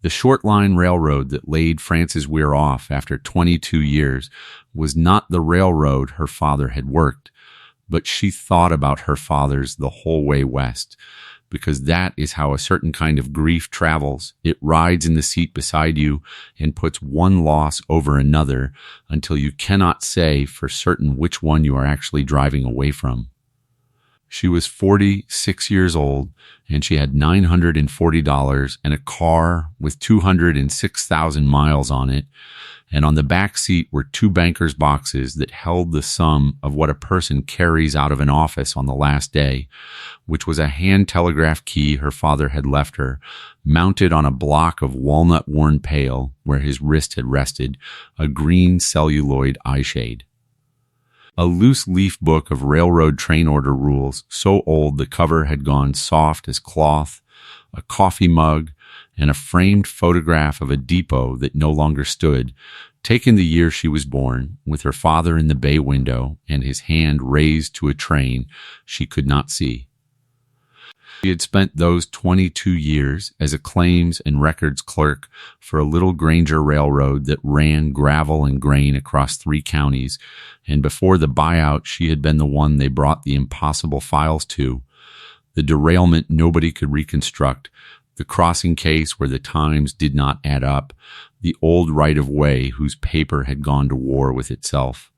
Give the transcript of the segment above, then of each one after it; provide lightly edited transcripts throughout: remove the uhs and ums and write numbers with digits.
The short line railroad that laid Frances Weir off after 22 years was not the railroad her father had worked, but she thought about her father's the whole way west, because that is how a certain kind of grief travels. It rides in the seat beside you and puts one loss over another until you cannot say for certain which one you are actually driving away from. She was 46 years old, and she had $940 and a car with 206,000 miles on it, and on the back seat were two banker's boxes that held the sum of what a person carries out of an office on the last day, which was a hand telegraph key her father had left her, mounted on a block of walnut-worn pail where his wrist had rested, a green celluloid eyeshade. A loose-leaf book of railroad train order rules, so old the cover had gone soft as cloth, a coffee mug, and a framed photograph of a depot that no longer stood, taken the year she was born, with her father in the bay window and his hand raised to a train she could not see. She had spent those 22 years as a claims and records clerk for a little Granger railroad that ran gravel and grain across 3 counties, and before the buyout she had been the one they brought the impossible files to, the derailment nobody could reconstruct, the crossing case where the times did not add up, the old right-of-way whose paper had gone to war with itself.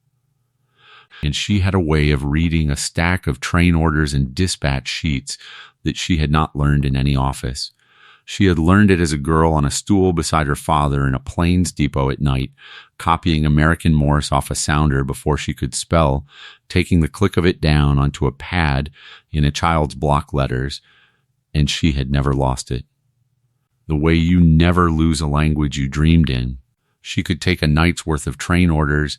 And she had a way of reading a stack of train orders and dispatch sheets that she had not learned in any office. She had learned it as a girl on a stool beside her father in a plains depot at night, copying American Morse off a sounder before she could spell, taking the click of it down onto a pad in a child's block letters, and she had never lost it. The way you never lose a language you dreamed in. She could take a night's worth of train orders,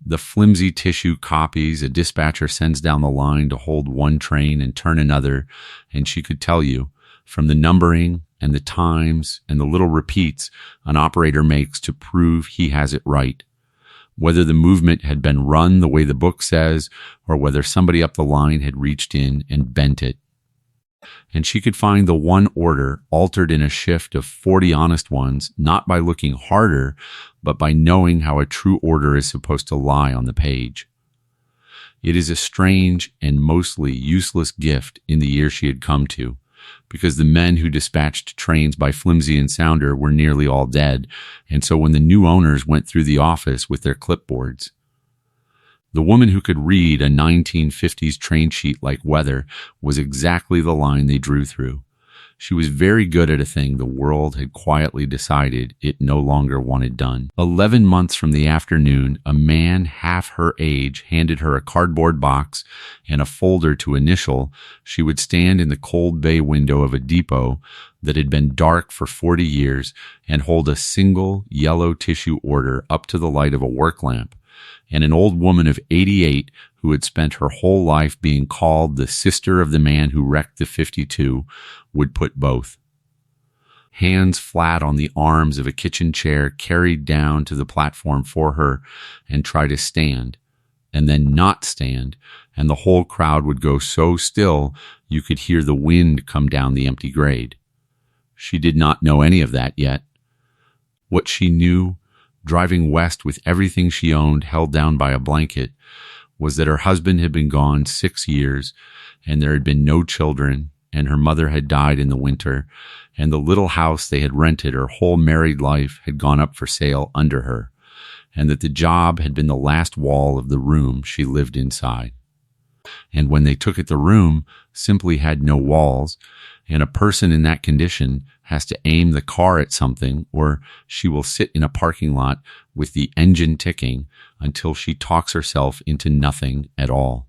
the flimsy tissue copies a dispatcher sends down the line to hold one train and turn another, and she could tell you, from the numbering and the times and the little repeats an operator makes to prove he has it right, whether the movement had been run the way the book says or whether somebody up the line had reached in and bent it. And she could find the one order altered in a shift of 40 honest ones, not by looking harder, but by knowing how a true order is supposed to lie on the page. It is a strange and mostly useless gift in the year she had come to, because the men who dispatched trains by flimsy and sounder were nearly all dead, and so when the new owners went through the office with their clipboards, the woman who could read a 1950s train sheet like weather was exactly the line they drew through. She was very good at a thing the world had quietly decided it no longer wanted done. 11 months from the afternoon, a man half her age handed her a cardboard box and a folder to initial. She would stand in the cold bay window of a depot that had been dark for 40 years and hold a single yellow tissue order up to the light of a work lamp. And an old woman of 88 who had spent her whole life being called the sister of the man who wrecked the 52 would put both. Hands flat on the arms of a kitchen chair carried down to the platform for her and try to stand, and then not stand, and the whole crowd would go so still you could hear the wind come down the empty grade. She did not know any of that yet. What she knew, driving west with everything she owned held down by a blanket, was that her husband had been gone 6 years, and there had been no children, and her mother had died in the winter, and the little house they had rented her whole married life had gone up for sale under her, and that the job had been the last wall of the room she lived inside. And when they took it, the room simply had no walls, and a person in that condition has to aim the car at something, or she will sit in a parking lot with the engine ticking until she talks herself into nothing at all.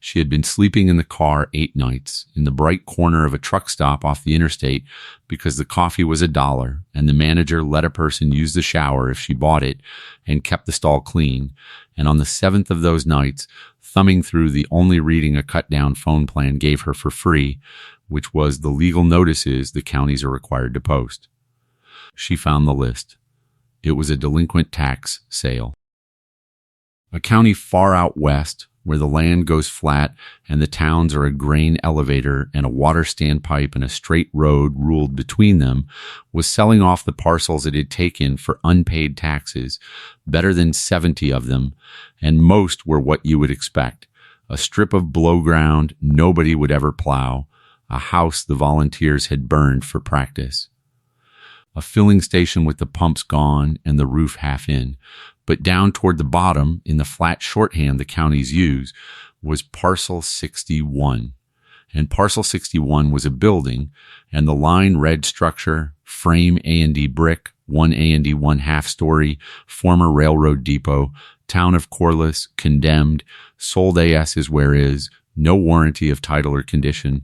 She had been sleeping in the car 8 nights in the bright corner of a truck stop off the interstate because the coffee was $1 and the manager let a person use the shower if she bought it and kept the stall clean. And on the 7th of those nights, thumbing through the only reading a cut-down phone plan gave her for free, which was the legal notices the counties are required to post. She found the list. It was a delinquent tax sale. A county far out west, where the land goes flat and the towns are a grain elevator and a water standpipe and a straight road ruled between them, was selling off the parcels it had taken for unpaid taxes, better than 70 of them, and most were what you would expect. A strip of blow ground nobody would ever plow, a house the volunteers had burned for practice. A filling station with the pumps gone and the roof half in, but down toward the bottom, in the flat shorthand the counties use, was Parcel 61. And Parcel 61 was a building, and the line read structure, frame A&D brick, 1 A&D 1/2 story, former railroad depot, town of Corliss, condemned, sold AS is where is, no warranty of title or condition,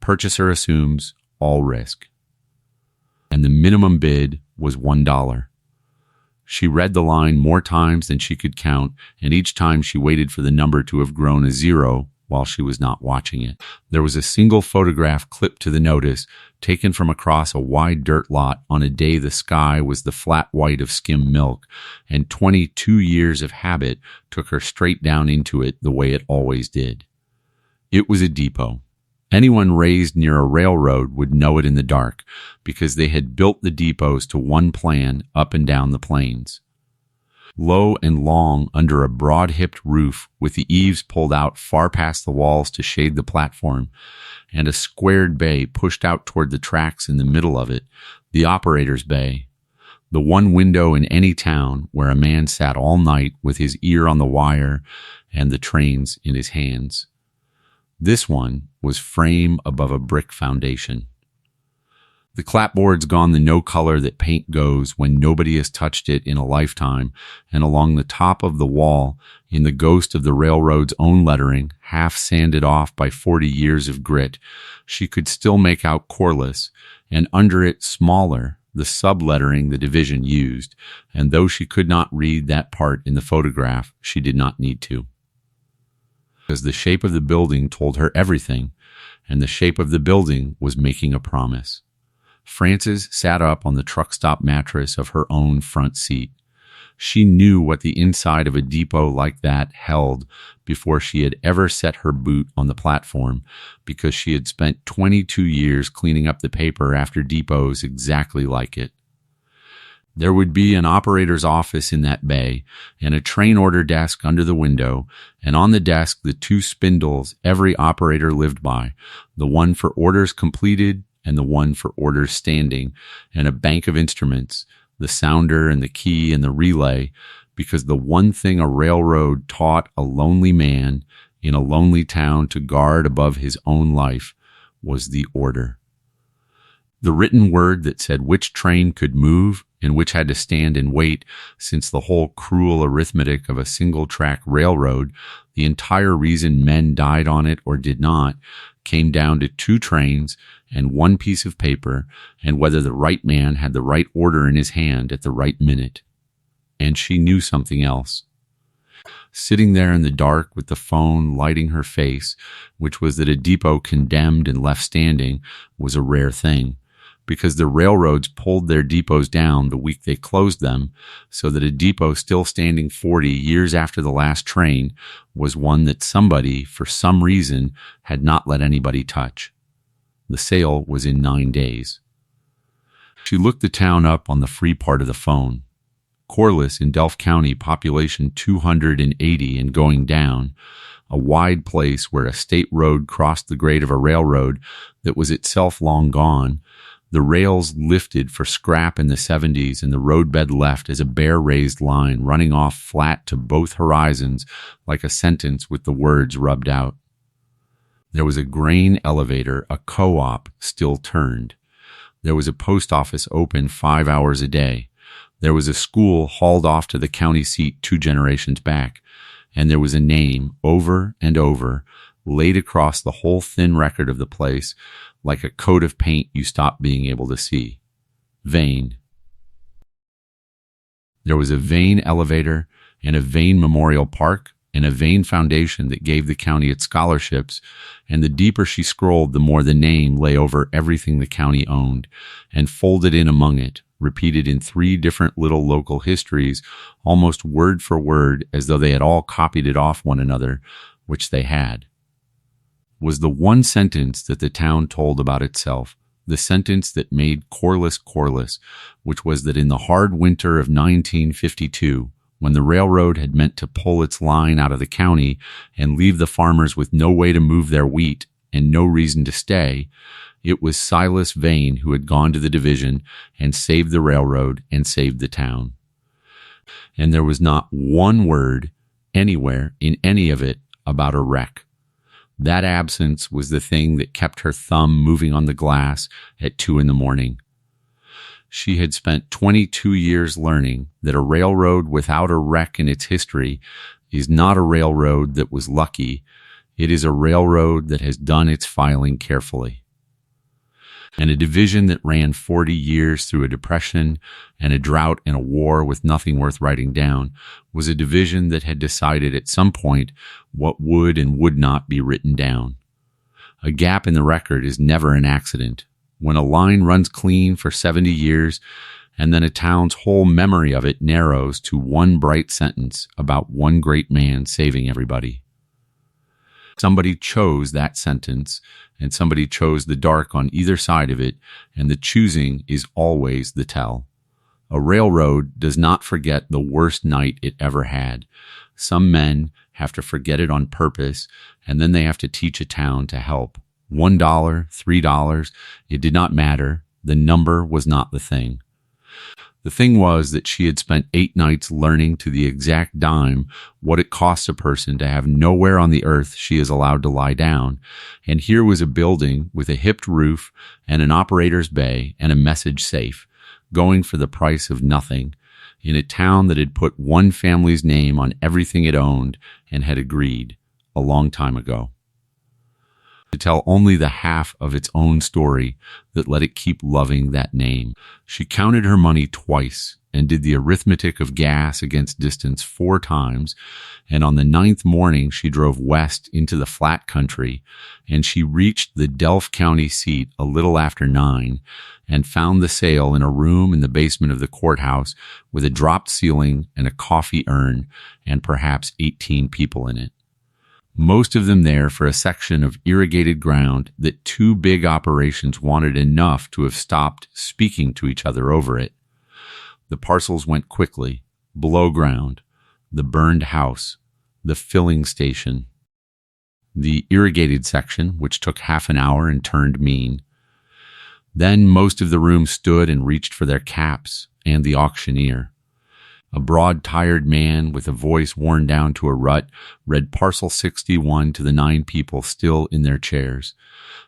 purchaser assumes all risk. And the minimum bid was $1. She read the line more times than she could count, and each time she waited for the number to have grown a 0 while she was not watching it. There was a single photograph clipped to the notice, taken from across a wide dirt lot on a day the sky was the flat white of skim milk, and 22 years of habit took her straight down into it the way it always did. It was a depot. Anyone raised near a railroad would know it in the dark, because they had built the depots to one plan up and down the plains. Low and long under a broad-hipped roof with the eaves pulled out far past the walls to shade the platform, and a squared bay pushed out toward the tracks in the middle of it, the operator's bay, the one window in any town where a man sat all night with his ear on the wire and the trains in his hands. This one was frame above a brick foundation. The clapboard's gone the no color that paint goes when nobody has touched it in a lifetime, and along the top of the wall, in the ghost of the railroad's own lettering, half sanded off by 40 years of grit, she could still make out Corliss, and under it, smaller, the sub-lettering the division used, and though she could not read that part in the photograph, she did not need to. Because the shape of the building told her everything, and the shape of the building was making a promise. Frances sat up on the truck stop mattress of her own front seat. She knew what the inside of a depot like that held before she had ever set her boot on the platform, because she had spent 22 years cleaning up the paper after depots exactly like it. There would be an operator's office in that bay, and a train order desk under the window, and on the desk the 2 spindles every operator lived by, the one for orders completed and the one for orders standing, and a bank of instruments, the sounder and the key and the relay, because the one thing a railroad taught a lonely man in a lonely town to guard above his own life was the order. The written word that said which train could move and which had to stand and wait, since the whole cruel arithmetic of a single-track railroad, the entire reason men died on it or did not, came down to 2 trains and 1 piece of paper, and whether the right man had the right order in his hand at the right minute. And she knew something else. Sitting there in the dark with the phone lighting her face, which was that a depot condemned and left standing, was a rare thing, because the railroads pulled their depots down the week they closed them, so that a depot still standing 40 years after the last train was one that somebody, for some reason, had not let anybody touch. The sale was in 9 days. She looked the town up on the free part of the phone. Corliss in Delft County, population 280 and going down, a wide place where a state road crossed the grade of a railroad that was itself long gone. The rails lifted for scrap in the 70s, and the roadbed left as a bare raised line running off flat to both horizons like a sentence with the words rubbed out. There was a grain elevator, a co-op, still turned. There was a post office open 5 hours a day. There was a school hauled off to the county seat 2 generations back. And there was a name, over and over, laid across the whole thin record of the place, like a coat of paint you stopped being able to see. Vane. There was a Vane elevator and a Vane Memorial Park and a Vane Foundation that gave the county its scholarships, and the deeper she scrolled, the more the name lay over everything the county owned, and folded in among it, repeated in 3 different little local histories, almost word for word, as though they had all copied it off one another, which they had, was the one sentence that the town told about itself, the sentence that made Corliss Corliss, which was that in the hard winter of 1952, when the railroad had meant to pull its line out of the county and leave the farmers with no way to move their wheat and no reason to stay, it was Silas Vane who had gone to the division and saved the railroad and saved the town. And there was not one word anywhere in any of it about a wreck. That absence was the thing that kept her thumb moving on the glass at 2 a.m. She had spent 22 years learning that a railroad without a wreck in its history is not a railroad that was lucky. It is a railroad that has done its filing carefully. And a division that ran 40 years through a depression and a drought and a war with nothing worth writing down was a division that had decided at some point what would and would not be written down. A gap in the record is never an accident. When a line runs clean for 70 years and then a town's whole memory of it narrows to one bright sentence about one great man saving everybody. Somebody chose that sentence, and somebody chose the dark on either side of it, and the choosing is always the tell. A railroad does not forget the worst night it ever had. Some men have to forget it on purpose, and then they have to teach a town to help. $1, $3, it did not matter. The number was not the thing. The thing was that she had spent 8 nights learning to the exact dime what it costs a person to have nowhere on the earth she is allowed to lie down. And here was a building with a hipped roof and an operator's bay and a message safe, going for the price of nothing, in a town that had put one family's name on everything it owned and had agreed a long time ago to tell only the half of its own story that let it keep loving that name. She counted her money twice and did the arithmetic of gas against distance 4 times, and on the 9th morning she drove west into the flat country, and she reached the Delph County seat a little after 9 and found the sale in a room in the basement of the courthouse with a dropped ceiling and a coffee urn and perhaps 18 people in it. Most of them there for a section of irrigated ground that 2 big operations wanted enough to have stopped speaking to each other over it. The parcels went quickly: below ground, the burned house, the filling station, the irrigated section, which took half an hour and turned mean. Then most of the room stood and reached for their caps, and the auctioneer. A broad, tired man with a voice worn down to a rut read Parcel 61 to the 9 people still in their chairs.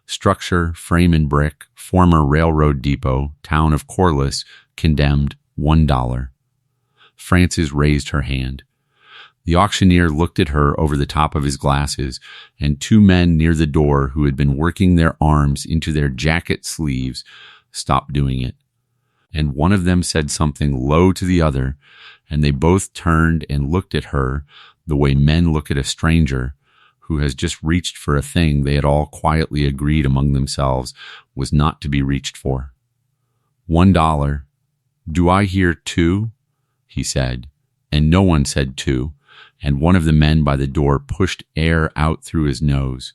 Structure, frame and brick, former railroad depot, town of Corliss, condemned $1. Frances raised her hand. The auctioneer looked at her over the top of his glasses, and 2 men near the door who had been working their arms into their jacket sleeves stopped doing it. And one of them said something low to the other, and they both turned and looked at her the way men look at a stranger who has just reached for a thing they had all quietly agreed among themselves was not to be reached for. $1. Do I hear 2? He said, and no one said 2, and one of the men by the door pushed air out through his nose.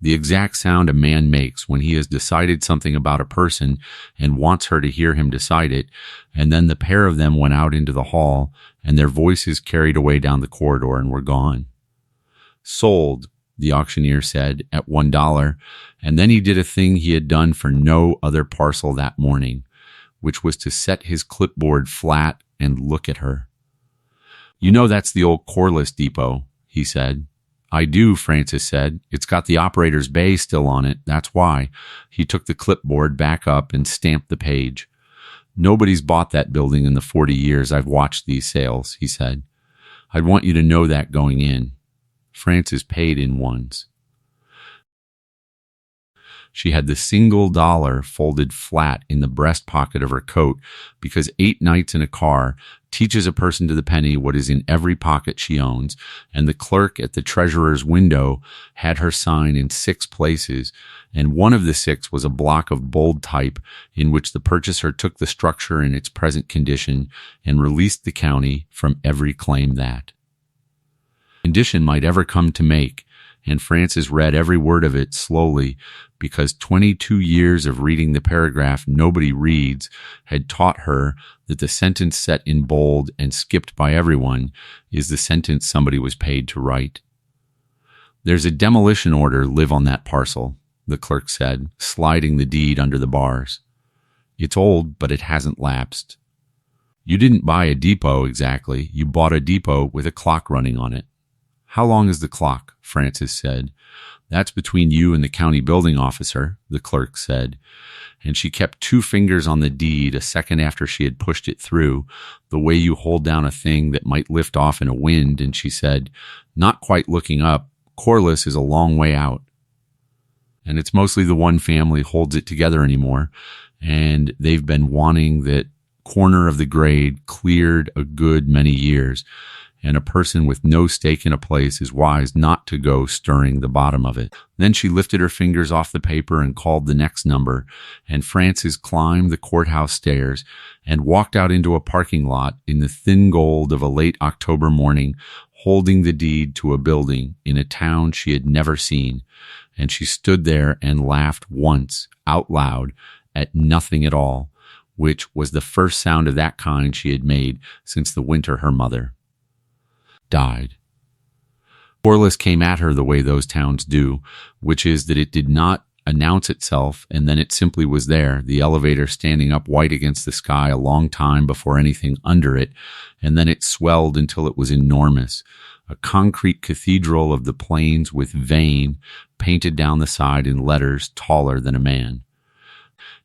The exact sound a man makes when he has decided something about a person and wants her to hear him decide it, and then the pair of them went out into the hall, and their voices carried away down the corridor and were gone. Sold, the auctioneer said, at $1, and then he did a thing he had done for no other parcel that morning, which was to set his clipboard flat and look at her. You know that's the old Corliss depot, he said. I do, Frances said. It's got the operator's bay still on it. That's why. He took the clipboard back up and stamped the page. Nobody's bought that building in the 40 years I've watched these sales, he said. I'd want you to know that going in. Frances paid in ones. She had the single dollar folded flat in the breast pocket of her coat because 8 nights in a car teaches a person to the penny what is in every pocket she owns, and the clerk at the treasurer's window had her sign in 6 places, and one of the 6 was a block of bold type in which the purchaser took the structure in its present condition and released the county from every claim that. condition might ever come to make, and Frances read every word of it slowly because 22 years of reading the paragraph nobody reads had taught her that the sentence set in bold and skipped by everyone is the sentence somebody was paid to write. "There's a demolition order live on that parcel," the clerk said, sliding the deed under the bars. "It's old, but it hasn't lapsed." "You didn't buy a depot exactly. You bought a depot with a clock running on it." "How long is the clock?" Frances said. "That's between you and the county building officer," the clerk said. And she kept 2 fingers on the deed a second after she had pushed it through, the way you hold down a thing that might lift off in a wind, and she said, not quite looking up, "Corliss is a long way out. And it's mostly the one family holds it together anymore, and they've been wanting that corner of the grade cleared a good many years, and a person with no stake in a place is wise not to go stirring the bottom of it." Then she lifted her fingers off the paper and called the next number, and Frances climbed the courthouse stairs and walked out into a parking lot in the thin gold of a late October morning, holding the deed to a building in a town she had never seen. And she stood there and laughed once, out loud, at nothing at all, which was the first sound of that kind she had made since the winter her mother died. Corliss came at her the way those towns do, which is that it did not announce itself and then it simply was there, the elevator standing up white against the sky a long time before anything under it, and then it swelled until it was enormous, a concrete cathedral of the plains with vein painted down the side in letters taller than a man.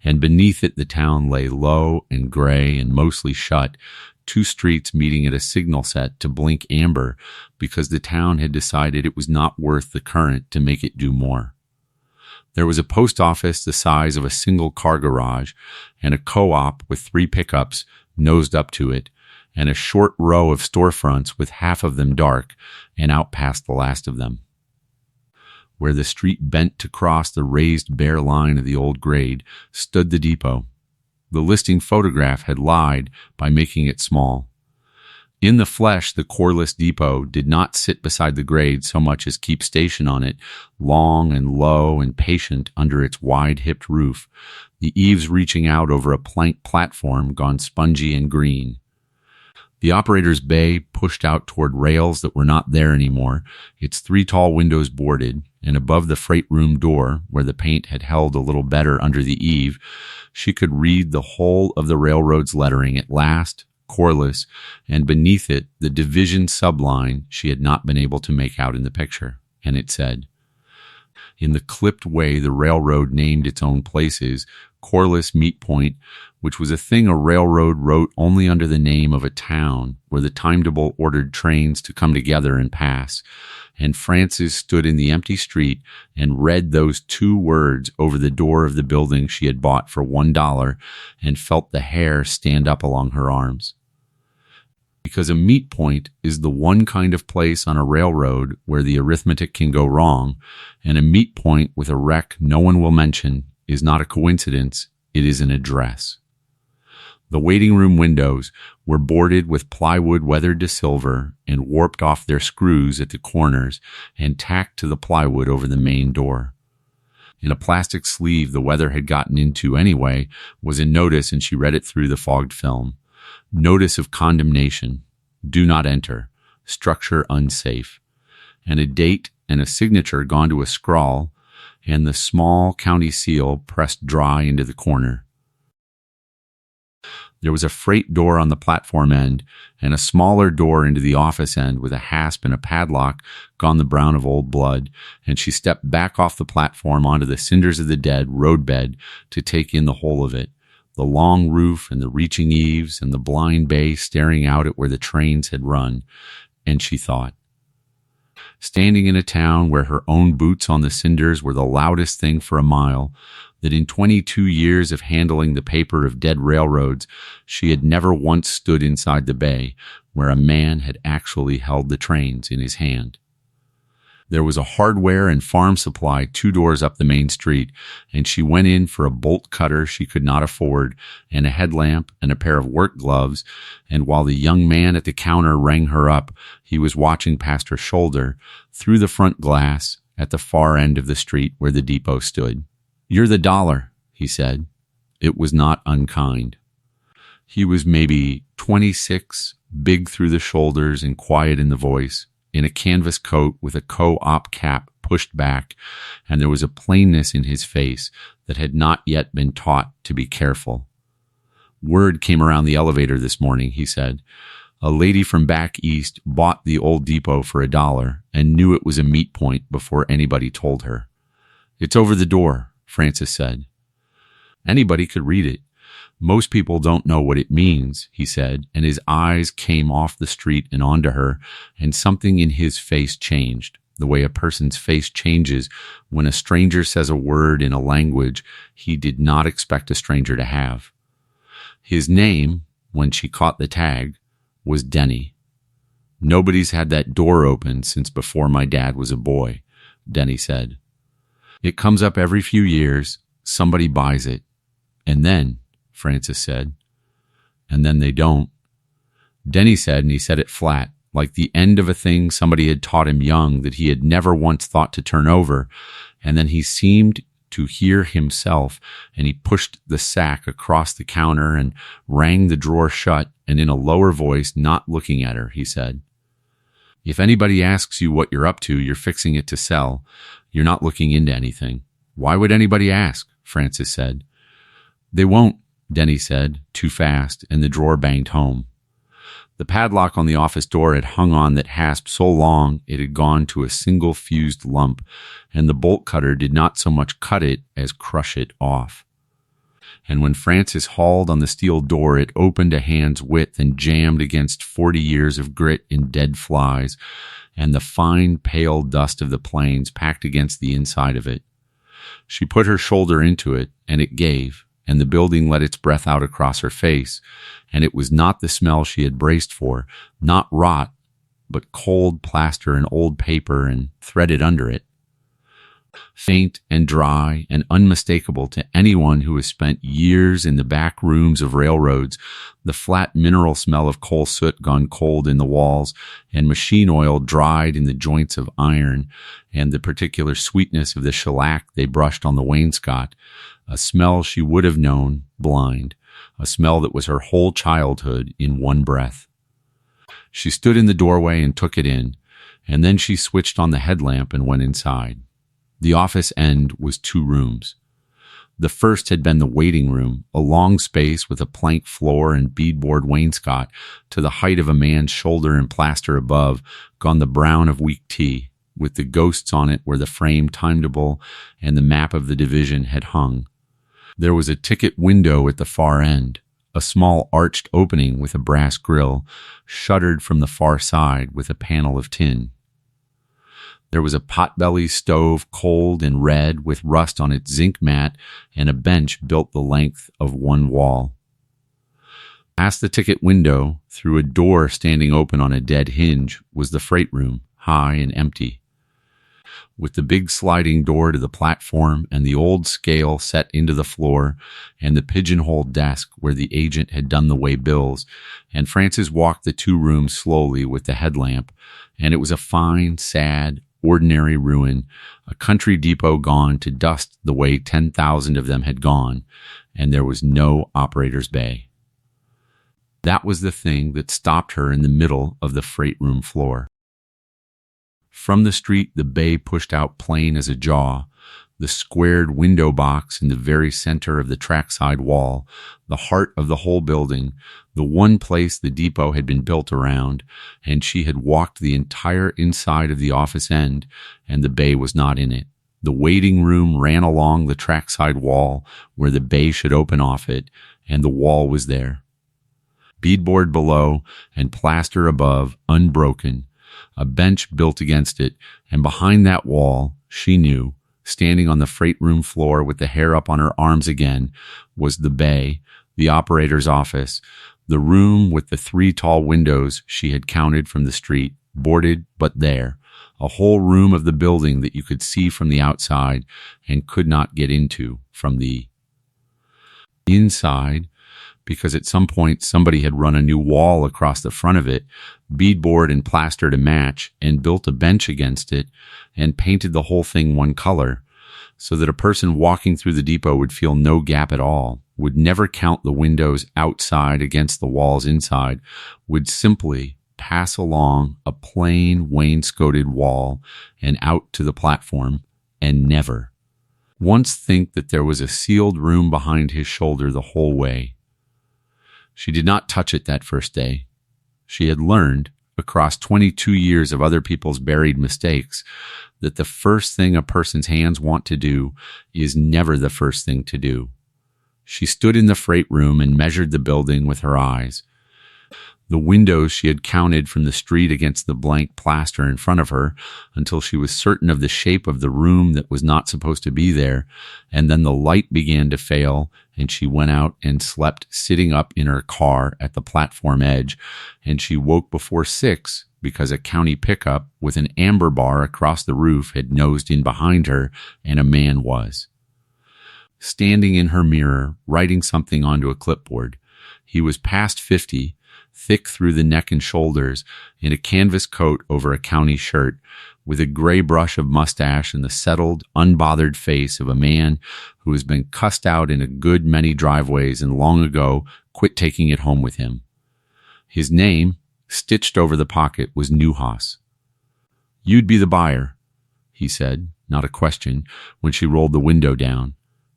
And beneath it the town lay low and gray and mostly shut, 2 streets meeting at a signal set to blink amber because the town had decided it was not worth the current to make it do more. There was a post office the size of a single car garage and a co-op with 3 pickups nosed up to it, and a short row of storefronts with half of them dark and out past the last of them. Where the street bent to cross the raised bare line of the old grade stood the depot. The listing photograph had lied by making it small. In the flesh, the Corliss depot did not sit beside the grade so much as keep station on it, long and low and patient under its wide-hipped roof, the eaves reaching out over a plank platform gone spongy and green. The operator's bay pushed out toward rails that were not there anymore, its 3 tall windows boarded, and above the freight room door, where the paint had held a little better under the eave, she could read the whole of the railroad's lettering at last, Corliss, and beneath it the division subline she had not been able to make out in the picture, and it said, in the clipped way the railroad named its own places, Corliss Meet Point, which was a thing a railroad wrote only under the name of a town where the timetable ordered trains to come together and pass, and Frances stood in the empty street and read those 2 words over the door of the building she had bought for $1 and felt the hair stand up along her arms. Because a meet point is the one kind of place on a railroad where the arithmetic can go wrong, and a meet point with a wreck no one will mention is not a coincidence, it is an address. The waiting room windows were boarded with plywood weathered to silver and warped off their screws at the corners and tacked to the plywood over the main door. In a plastic sleeve the weather had gotten into anyway was a notice, and she read it through the fogged film. Notice of condemnation. Do not enter. Structure unsafe. And a date and a signature gone to a scrawl, and the small county seal pressed dry into the corner. There was a freight door on the platform end and a smaller door into the office end with a hasp and a padlock gone the brown of old blood, and she stepped back off the platform onto the cinders of the dead roadbed to take in the whole of it, the long roof and the reaching eaves and the blind bay staring out at where the trains had run, and she thought, standing in a town where her own boots on the cinders were the loudest thing for a mile, that in 22 years of handling the paper of dead railroads, she had never once stood inside the bay where a man had actually held the trains in his hand. There was a hardware and farm supply 2 doors up the main street, and she went in for a bolt cutter she could not afford, and a headlamp and a pair of work gloves, and while the young man at the counter rang her up, he was watching past her shoulder, through the front glass, at the far end of the street where the depot stood. "You're the dollar," he said. It was not unkind. He was maybe 26, big through the shoulders and quiet in the voice, in a canvas coat with a co-op cap pushed back, and there was a plainness in his face that had not yet been taught to be careful. "Word came around the elevator this morning," he said. "A lady from back east bought the old depot for $1 and knew it was a meet point before anybody told her." "It's over the door," Francis said. Anybody could read it. "Most people don't know what it means," he said, and his eyes came off the street and onto her, and something in his face changed, the way a person's face changes when a stranger says a word in a language he did not expect a stranger to have. His name, when she caught the tag, was Denny. "Nobody's had that door open since before my dad was a boy," Denny said. "It comes up every few years, somebody buys it, and then," Francis said, "and then they don't." Denny said, and he said it flat, like the end of a thing somebody had taught him young that he had never once thought to turn over, and then he seemed to hear himself, and he pushed the sack across the counter and rang the drawer shut, and in a lower voice, not looking at her, he said, "If anybody asks you what you're up to, you're fixing it to sell. You're not looking into anything." "Why would anybody ask?" Francis said. "They won't," Denny said, too fast, and the drawer banged home. The padlock on the office door had hung on that hasp so long it had gone to a single fused lump, and the bolt cutter did not so much cut it as crush it off. And when Francis hauled on the steel door, it opened a hand's width and jammed against 40 years of grit and dead flies, and the fine, pale dust of the plains packed against the inside of it. She put her shoulder into it, and it gave, and the building let its breath out across her face, and it was not the smell she had braced for, not rot, but cold plaster and old paper and threaded under it. Faint and dry and unmistakable to anyone who has spent years in the back rooms of railroads, the flat mineral smell of coal soot gone cold in the walls and machine oil dried in the joints of iron, and the particular sweetness of the shellac they brushed on the wainscot, a smell she would have known, blind, a smell that was her whole childhood in one breath. She stood in the doorway and took it in, and then she switched on the headlamp and went inside. The office end was 2 rooms. The first had been the waiting room, a long space with a plank floor and beadboard wainscot, to the height of a man's shoulder and plaster above, gone the brown of weak tea, with the ghosts on it where the frame timeable and the map of the division had hung. There was a ticket window at the far end, a small arched opening with a brass grill, shuttered from the far side with a panel of tin. There was a potbelly stove, cold and red, with rust on its zinc mat, and a bench built the length of one wall. Past the ticket window, through a door standing open on a dead hinge, was the freight room, high and empty, with the big sliding door to the platform and the old scale set into the floor and the pigeonholed desk where the agent had done the way bills, and Francis walked the 2 rooms slowly with the headlamp, and it was a fine, sad, ordinary ruin, a country depot gone to dust the way 10,000 of them had gone, and there was no operator's bay. That was the thing that stopped her in the middle of the freight room floor. From the street, the bay pushed out plain as a jaw, the squared window box in the very center of the trackside wall, the heart of the whole building, the one place the depot had been built around, and she had walked the entire inside of the office end, and the bay was not in it. The waiting room ran along the trackside wall where the bay should open off it, and the wall was there. Beadboard below and plaster above, unbroken, a bench built against it, and behind that wall, she knew, standing on the freight room floor with the hair up on her arms again, was the bay, the operator's office, the room with the 3 tall windows she had counted from the street, boarded but there, a whole room of the building that you could see from the outside and could not get into from the inside, because at some point somebody had run a new wall across the front of it, beadboard and plaster to match, and built a bench against it and painted the whole thing one color, so that a person walking through the depot would feel no gap at all, would never count the windows outside against the walls inside, would simply pass along a plain wainscoted wall and out to the platform, and never once think that there was a sealed room behind his shoulder the whole way. She did not touch it that first day. She had learned, across 22 years of other people's buried mistakes, that the first thing a person's hands want to do is never the first thing to do. She stood in the freight room and measured the building with her eyes. The windows she had counted from the street against the blank plaster in front of her until she was certain of the shape of the room that was not supposed to be there, and then the light began to fail, and she went out and slept sitting up in her car at the platform edge, and she woke before 6 because a county pickup with an amber bar across the roof had nosed in behind her, and a man was standing in her mirror, writing something onto a clipboard. He was past 50, thick through the neck and shoulders, in a canvas coat over a county shirt, with a gray brush of mustache and the settled, unbothered face of a man who has been cussed out in a good many driveways and long ago quit taking it home with him. His name, stitched over the pocket, was Newhouse. "You'd be the buyer," he said, not a question, when she rolled the window down.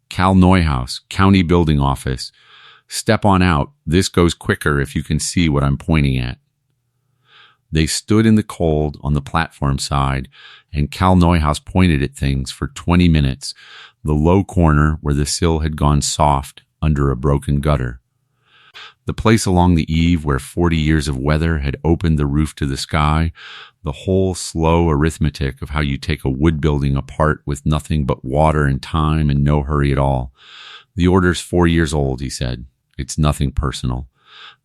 "Cal Neuhaus, County Building Office. Step on out. This goes quicker if you can see what I'm pointing at." They stood in the cold on the platform side, and Cal Neuhaus pointed at things for 20 minutes, the low corner where the sill had gone soft under a broken gutter. The place along the eave where 40 years of weather had opened the roof to the sky, the whole slow arithmetic of how you take a wood building apart with nothing but water and time and no hurry at all. "The order's 4 years old," he said. "It's nothing personal.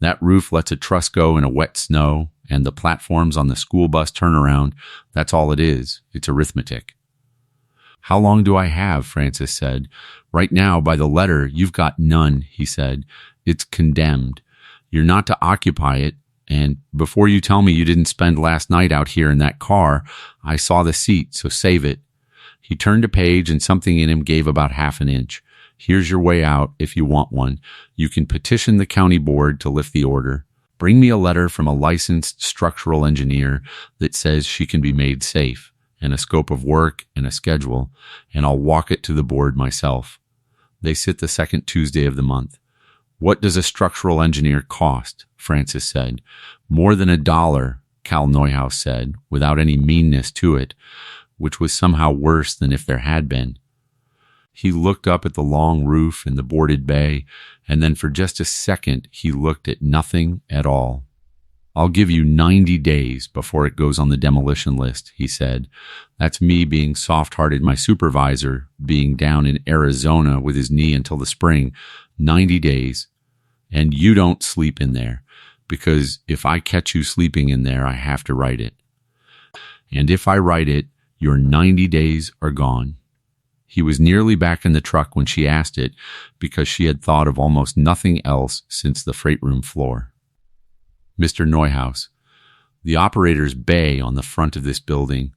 That roof lets a truss go in a wet snow, and the platforms on the school bus turnaround, that's all it is. It's arithmetic." "How long do I have?" Francis said. "Right now, by the letter, you've got none," he said. "It's condemned. You're not to occupy it, and before you tell me you didn't spend last night out here in that car, I saw the seat, so save it." He turned a page, and something in him gave about half an inch. "Here's your way out if you want one. You can petition the county board to lift the order. Bring me a letter from a licensed structural engineer that says she can be made safe, and a scope of work and a schedule, and I'll walk it to the board myself. They sit the second Tuesday of the month." "What does a structural engineer cost?" Francis said. "More than $1, Cal Neuhaus said, without any meanness to it, which was somehow worse than if there had been. He looked up at the long roof and the boarded bay, and then for just a second he looked at nothing at all. "I'll give you 90 days before it goes on the demolition list," he said. "That's me being soft-hearted, my supervisor being down in Arizona with his knee until the spring. 90 days. And you don't sleep in there, because if I catch you sleeping in there, I have to write it. And if I write it, your 90 days are gone." He was nearly back in the truck when she asked it, because she had thought of almost nothing else since the freight room floor. "Mr. Neuhaus, the operator's bay on the front of this building,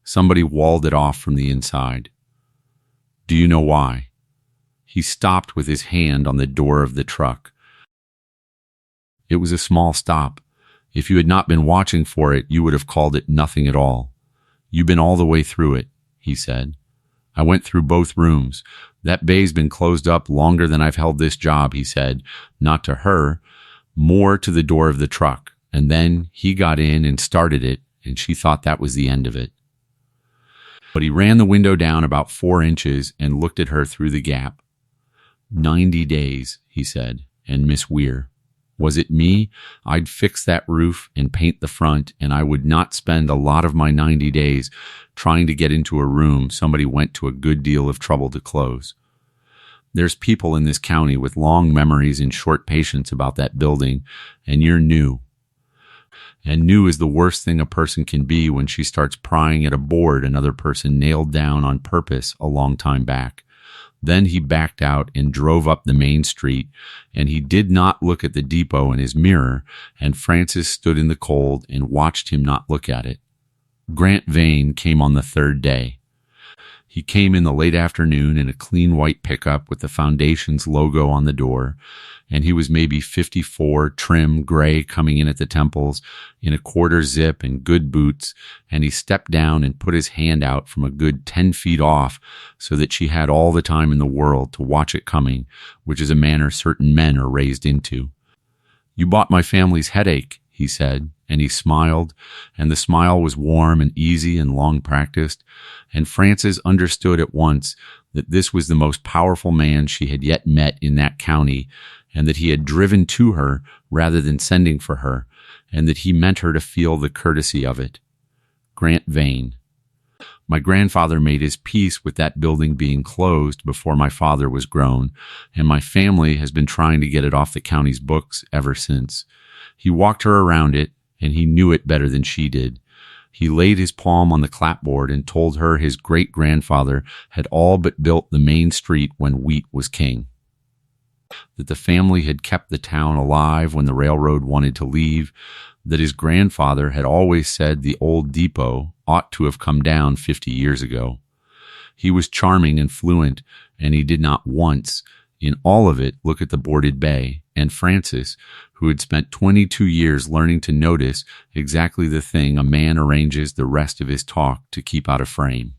somebody walled it off from the inside. Do you know why?" He stopped with his hand on the door of the truck. It was a small stop. If you had not been watching for it, you would have called it nothing at all. "You've been all the way through it," he said. "I went through both rooms. That bay's been closed up longer than I've held this job," he said, not to her, more to the door of the truck. And then he got in and started it, and she thought that was the end of it. But he ran the window down about 4 inches and looked at her through the gap. 90 days, he said, and Miss Weir. Was it me? I'd fix that roof and paint the front, and I would not spend a lot of my 90 days trying to get into a room somebody went to a good deal of trouble to close. There's people in this county with long memories and short patience about that building, and you're new. and new is the worst thing a person can be when she starts prying at a board another person nailed down on purpose a long time back. Then he backed out and drove up the main street, and he did not look at the depot in his mirror, and Frances stood in the cold and watched him not look at it. Grant Vane came on the third day. He came in the late afternoon in a clean white pickup with the Foundation's logo on the door, and he was maybe 54, trim, gray, coming in at the temples, in a quarter zip and good boots, and he stepped down and put his hand out from a good 10 feet off so that she had all the time in the world to watch it coming, which is a manner certain men are raised into. "You bought my family's headache," he said, and he smiled, and the smile was warm and easy and long practiced, and Frances understood at once that this was the most powerful man she had yet met in that county, and that he had driven to her rather than sending for her, and that he meant her to feel the courtesy of it. Grant Vane. "My grandfather made his peace with that building being closed before my father was grown, and my family has been trying to get it off the county's books ever since. He walked her around it, and he knew it better than she did. He laid his palm on the clapboard and told her his great-grandfather had all but built the main street when wheat was king. That the family had kept the town alive when the railroad wanted to leave, that his grandfather had always said the old depot ought to have come down 50 years ago. He was charming and fluent, and he did not once, in all of it, look at the boarded bay, and Frances, who had spent 22 years learning to notice exactly the thing a man arranges the rest of his talk to keep out of frame.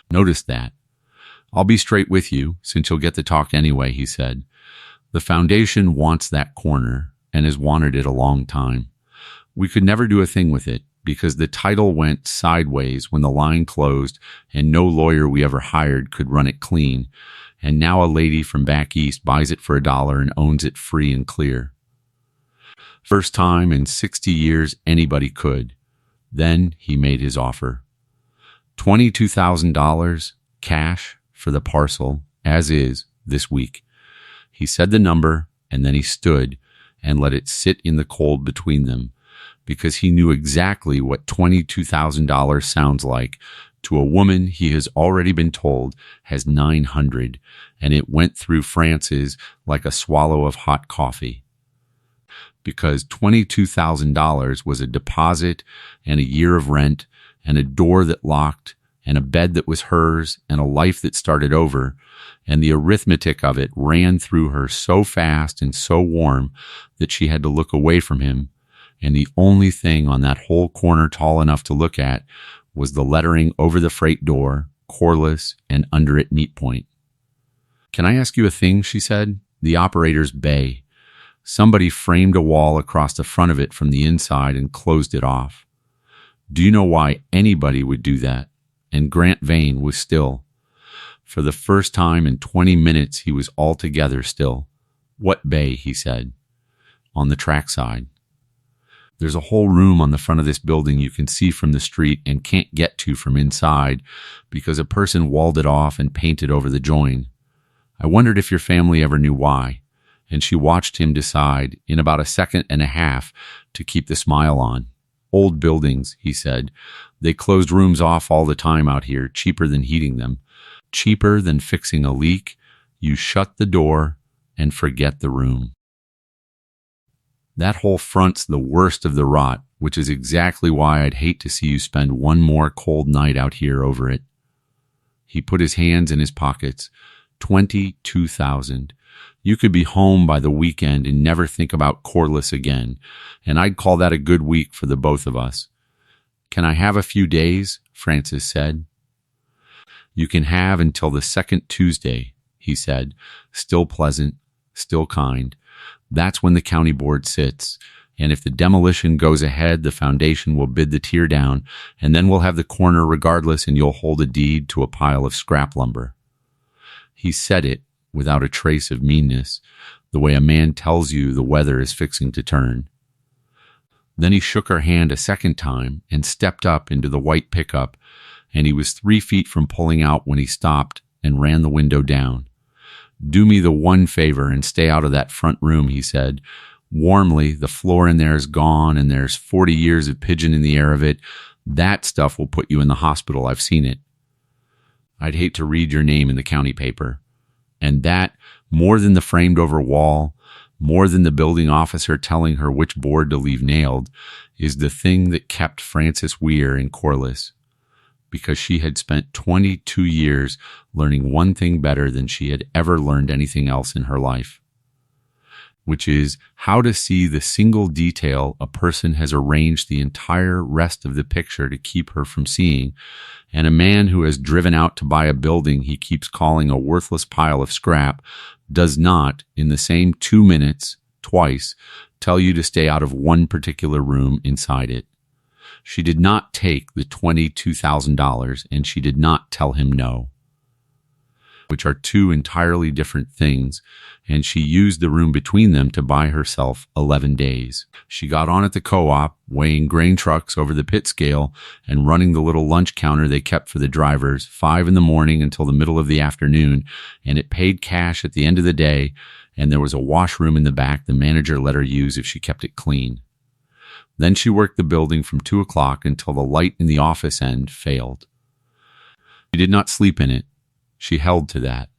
Notice that. "I'll be straight with you, since you'll get the talk anyway," he said. "The Foundation wants that corner, and has wanted it a long time. We could never do a thing with it, because the title went sideways when the line closed, and no lawyer we ever hired could run it clean, and now a lady from back east buys it for $1 and owns it free and clear. First time in 60 years anybody could." Then he made his offer. $22,000 cash for the parcel, as is, this week. He said the number, and then he stood and let it sit in the cold between them, because he knew exactly what $22,000 sounds like to a woman he has already been told has 900, and it went through Frances like a swallow of hot coffee. Because $22,000 was a deposit and a year of rent and a door that locked and a bed that was hers and a life that started over, and the arithmetic of it ran through her so fast and so warm that she had to look away from him, and the only thing on that whole corner tall enough to look at was the lettering over the freight door, Corliss, and under it Meat Point. "Can I ask you a thing?" she said. "The operator's bay. Somebody framed a wall across the front of it from the inside and closed it off. Do you know why anybody would do that?" And Grant Vane was still. For the first time in 20 minutes, he was altogether still. "What bay?" he said. "On the trackside. There's a whole room on the front of this building you can see from the street and can't get to from inside because a person walled it off and painted over the join. I wondered if your family ever knew why." And she watched him decide, in about a second and a half, to keep the smile on. "Old buildings," he said. "They closed rooms off all the time out here, cheaper than heating them. Cheaper than fixing a leak. You shut the door and forget the room. That whole front's the worst of the rot, which is exactly why I'd hate to see you spend one more cold night out here over it." He put his hands in his pockets. 22,000. You could be home by the weekend and never think about Corliss again, and I'd call that a good week for the both of us. "Can I have a few days?" Frances said. "You can have until the second Tuesday," he said, still pleasant, still kind. "That's when the county board sits, and if the demolition goes ahead, the Foundation will bid the tier down, and then we'll have the corner regardless, and you'll hold a deed to a pile of scrap lumber." He said it without a trace of meanness, the way a man tells you the weather is fixing to turn. Then he shook her hand a second time and stepped up into the white pickup, and he was 3 feet from pulling out when he stopped and ran the window down. "Do me the one favor and stay out of that front room," he said. warmly, the floor in there is gone and there's 40 years of pigeon in the air of it, that stuff will put you in the hospital. I've seen it. I'd hate to read your name in the county paper. And that, more than the framed over wall, more than the building officer telling her which board to leave nailed, is the thing that kept Frances Weir in Corliss. Because she had spent 22 years learning one thing better than she had ever learned anything else in her life, which is how to see the single detail a person has arranged the entire rest of the picture to keep her from seeing. And a man who has driven out to buy a building he keeps calling a worthless pile of scrap does not, in the same 2 minutes, twice, tell you to stay out of one particular room inside it. She did not take the $22,000, and she did not tell him no, which are two entirely different things, and she used the room between them to buy herself 11 days. She got on at the co-op, weighing grain trucks over the pit scale and running the little lunch counter they kept for the drivers, 5 in the morning until the middle of the afternoon, and it paid cash at the end of the day, and there was a washroom in the back the manager let her use if she kept it clean. Then she worked the building from 2 o'clock until the light in the office end failed. She did not sleep in it. She held to that.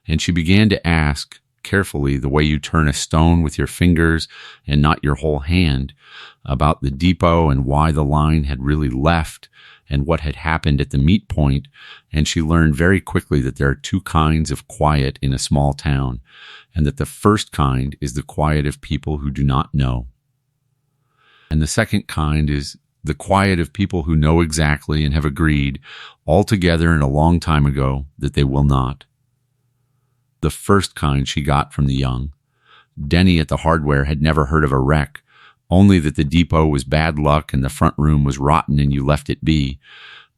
And she began to ask, carefully, the way you turn a stone with your fingers and not your whole hand, about the depot and why the line had really left and what had happened at the meet point. And she learned very quickly that there are two kinds of quiet in a small town, and that the first kind is the quiet of people who do not know. And the second kind is the quiet of people who know exactly and have agreed all together and a long time ago that they will not. The first kind she got from the young. Denny at the hardware had never heard of a wreck, only that the depot was bad luck and the front room was rotten and you left it be.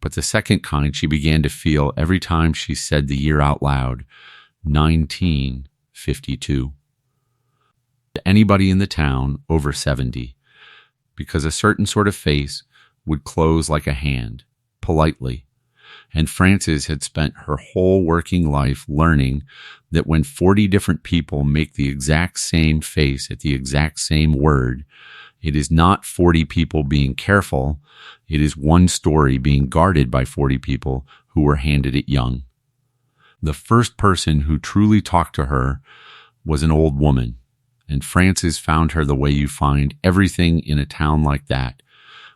But the second kind she began to feel every time she said the year out loud, 1952. To anybody in the town over 70. Because a certain sort of face would close like a hand, politely. And Frances had spent her whole working life learning that when 40 different people make the exact same face at the exact same word, it is not 40 people being careful, it is one story being guarded by 40 people who were handed it young. The first person who truly talked to her was an old woman. And Frances found her the way you find everything in a town like that,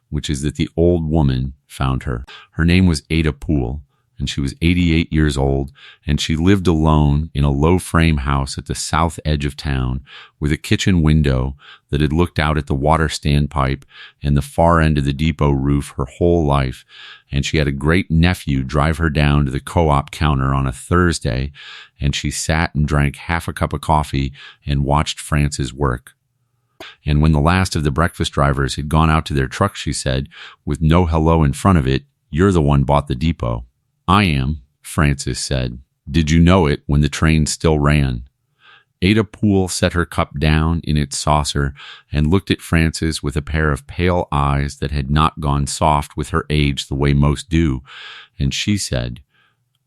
which is that the old woman found her. Her name was Ada Poole, and she was 88 years old, and she lived alone in a low-frame house at the south edge of town with a kitchen window that had looked out at the water standpipe and the far end of the depot roof her whole life, and she had a great nephew drive her down to the co-op counter on a Thursday, and she sat and drank half a cup of coffee and watched Frances work. And when the last of the breakfast drivers had gone out to their truck, she said, with no hello in front of it, "You're the one bought the depot." "I am," Frances said. "Did you know it when the train still ran?" Ada Poole set her cup down in its saucer and looked at Frances with a pair of pale eyes that had not gone soft with her age the way most do, and she said,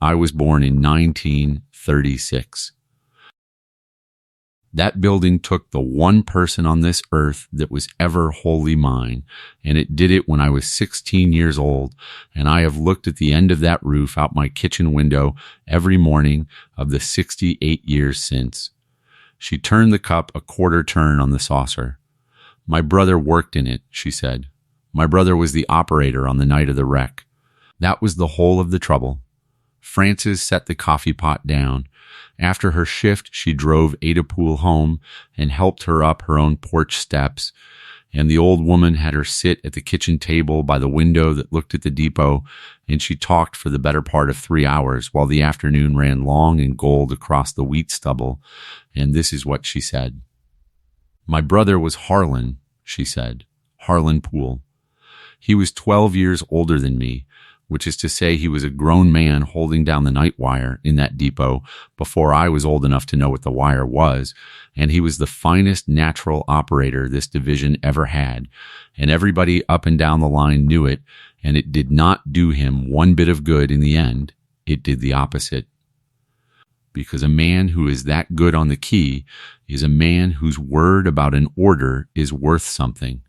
"I was born in 1936. That building took the one person on this earth that was ever wholly mine, and it did it when I was 16 years old, and I have looked at the end of that roof out my kitchen window every morning of the 68 years since." She turned the cup a quarter turn on the saucer. "My brother worked in it," she said. "My brother was the operator on the night of the wreck. That was the whole of the trouble." Frances set the coffee pot down. After her shift, she drove Ada Poole home and helped her up her own porch steps, and the old woman had her sit at the kitchen table by the window that looked at the depot, and she talked for the better part of 3 hours while the afternoon ran long and gold across the wheat stubble, and this is what she said. "My brother was Harlan," she said, "Harlan Poole. He was 12 years older than me, which is to say he was a grown man holding down the night wire in that depot before I was old enough to know what the wire was, and he was the finest natural operator this division ever had, and everybody up and down the line knew it, and it did not do him one bit of good in the end. It did the opposite. because a man who is that good on the key is a man whose word about an order is worth something.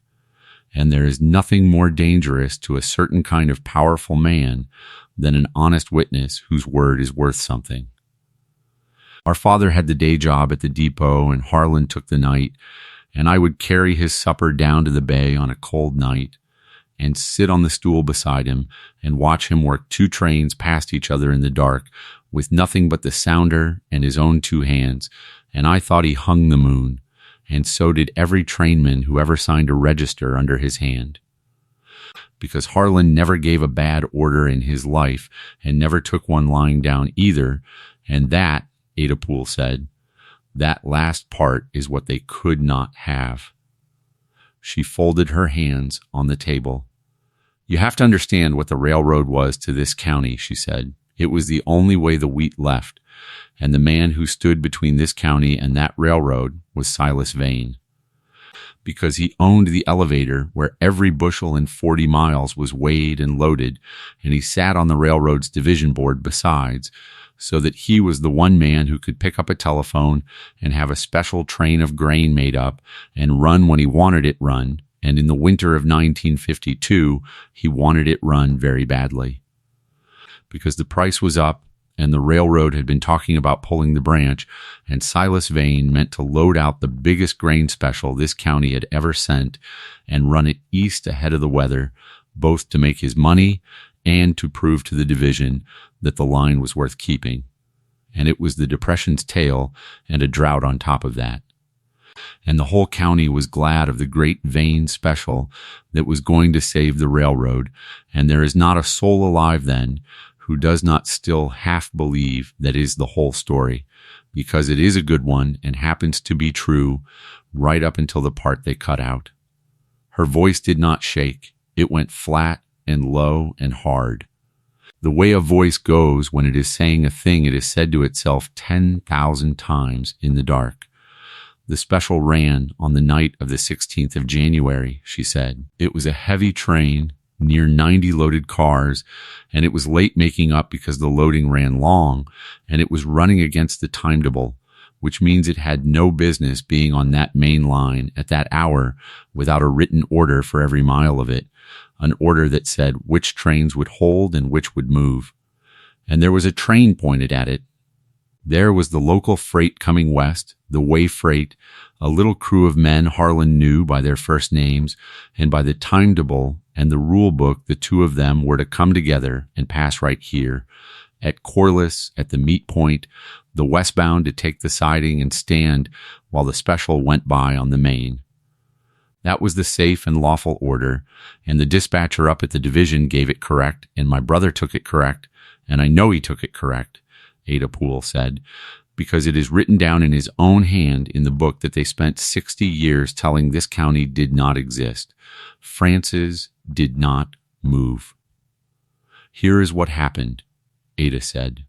And there is nothing more dangerous to a certain kind of powerful man than an honest witness whose word is worth something. Our father had the day job at the depot, and Harlan took the night, and I would carry his supper down to the bay on a cold night and sit on the stool beside him and watch him work 2 trains past each other in the dark with nothing but the sounder and his own 2 hands, and I thought he hung the moon, and so did every trainman who ever signed a register under his hand. Because Harlan never gave a bad order in his life and never took one lying down either, and that, Ada Poole said, that last part is what they could not have. She folded her hands on the table. You have to understand what the railroad was to this county, she said. It was the only way the wheat left, and the man who stood between this county and that railroad was Silas Vane. Because he owned the elevator where every bushel in 40 miles was weighed and loaded, and he sat on the railroad's division board besides, so that he was the one man who could pick up a telephone and have a special train of grain made up and run when he wanted it run, and in the winter of 1952, he wanted it run very badly. Because the price was up, and the railroad had been talking about pulling the branch, and Silas Vane meant to load out the biggest grain special this county had ever sent and run it east ahead of the weather, both to make his money and to prove to the division that the line was worth keeping. And it was the Depression's tail and a drought on top of that. And the whole county was glad of the great Vane special that was going to save the railroad, and there is not a soul alive then who does not still half believe that is the whole story, because it is a good one and happens to be true right up until the part they cut out. Her voice did not shake. It went flat and low and hard. The way a voice goes when it is saying a thing it has said to itself 10,000 times in the dark. The special ran on the night of the 16th of January, she said. It was a heavy train, near 90 loaded cars, and it was late making up because the loading ran long, and it was running against the timetable, which means it had no business being on that main line at that hour without a written order for every mile of it, an order that said which trains would hold and which would move. And there was a train pointed at it. There was the local freight coming west, the way freight, a little crew of men Harlan knew by their first names, and by the timetable and the rule book the 2 of them were to come together and pass right here. At Corliss, at the meet point, the westbound to take the siding and stand while the special went by on the main. That was the safe and lawful order, and the dispatcher up at the division gave it correct, and my brother took it correct, and I know he took it correct, Ada Poole said, because it is written down in his own hand in the book that they spent 60 years telling this county did not exist. Francis did not move. Here is what happened, Ada said,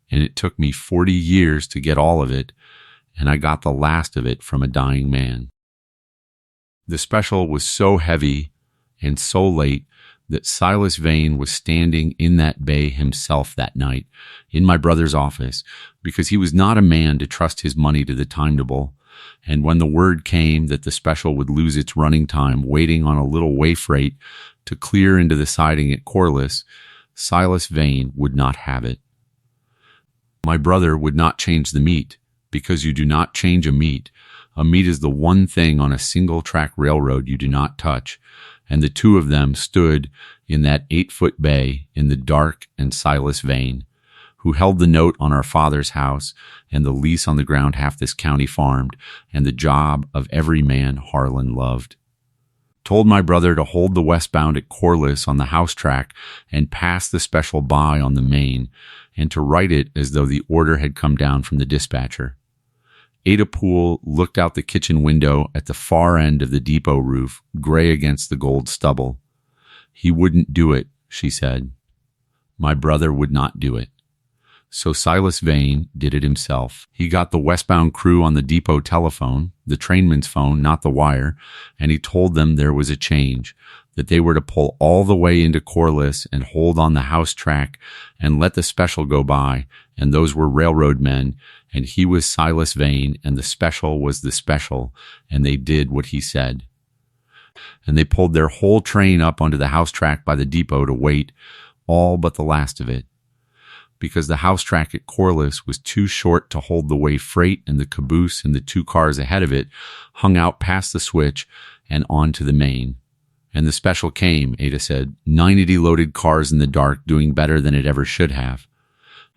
and it took me 40 years to get all of it, and I got the last of it from a dying man. The special was so heavy and so late that Silas Vane was standing in that bay himself that night in my brother's office, because he was not a man to trust his money to the timetable. And when the word came that the special would lose its running time waiting on a little way freight to clear into the siding at Corliss, Silas Vane would not have it. My brother would not change the meat, because you do not change a meat. A meat is the one thing on a single-track railroad you do not touch, and the 2 of them stood in that 8-foot bay in the dark, and Silas Vane, who held the note on our father's house and the lease on the ground half this county farmed, and the job of every man Harlan loved, told my brother to hold the westbound at Corliss on the house track and pass the special by on the main, and to write it as though the order had come down from the dispatcher. Ada Poole looked out the kitchen window at the far end of the depot roof, gray against the gold stubble. He wouldn't do it, she said. My brother would not do it. So Silas Vane did it himself. He got the westbound crew on the depot telephone, the trainman's phone, not the wire, and he told them there was a change, that they were to pull all the way into Corliss and hold on the house track and let the special go by, and those were railroad men, and he was Silas Vane, and the special was the special, and they did what he said. And they pulled their whole train up onto the house track by the depot to wait, all but the last of it, because the house track at Corliss was too short to hold the way freight, and the caboose and the 2 cars ahead of it hung out past the switch and onto the main. And the special came, Ada said, 90 loaded cars in the dark, doing better than it ever should have.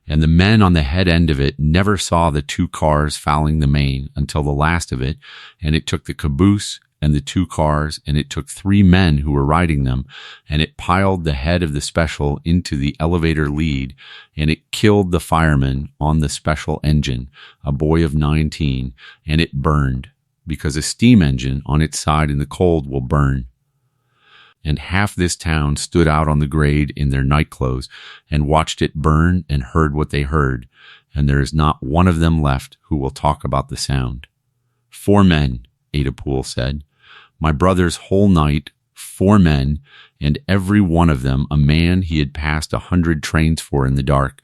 And the men on the head end of it never saw the 2 cars fouling the main until the last of it, and it took the caboose and the 2 cars, and it took 3 men who were riding them, and it piled the head of the special into the elevator lead, and it killed the fireman on the special engine, a boy of 19, and it burned, because a steam engine on its side in the cold will burn. And half this town stood out on the grade in their night clothes and watched it burn and heard what they heard, and there is not one of them left who will talk about the sound. 4 men, Ada Poole said. My brother's whole night, 4 men, and every one of them a man he had passed 100 trains for in the dark,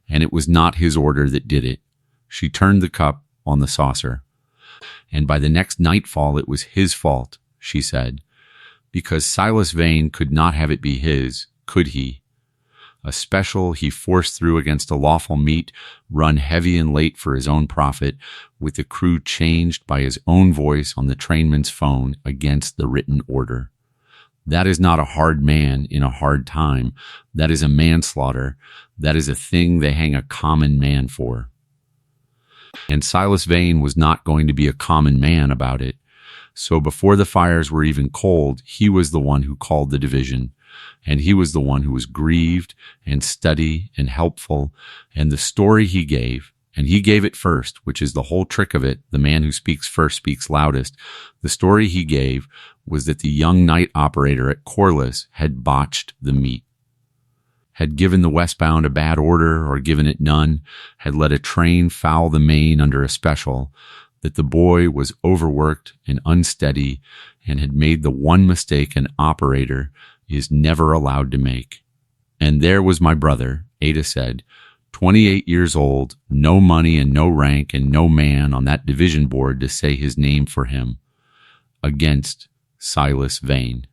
and it was not his order that did it. She turned the cup on the saucer. And by the next nightfall it was his fault, she said, because Silas Vane could not have it be his, could he? A special he forced through against a lawful meet, run heavy and late for his own profit, with the crew changed by his own voice on the trainman's phone against the written order. That is not a hard man in a hard time. That is a manslaughter. That is a thing they hang a common man for. And Silas Vane was not going to be a common man about it. So before the fires were even cold, he was the one who called the division, and he was the one who was grieved and steady and helpful, and the story he gave, and he gave it first, which is the whole trick of it. The man who speaks first speaks loudest. The story he gave was that the young night operator at Corliss had botched the meet, had given the westbound a bad order or given it none, had let a train foul the main under a special, that the boy was overworked and unsteady and had made the one mistake an operator is never allowed to make. And there was my brother, Ada said, 28 years old, no money and no rank and no man on that division board to say his name for him, against Silas Vane,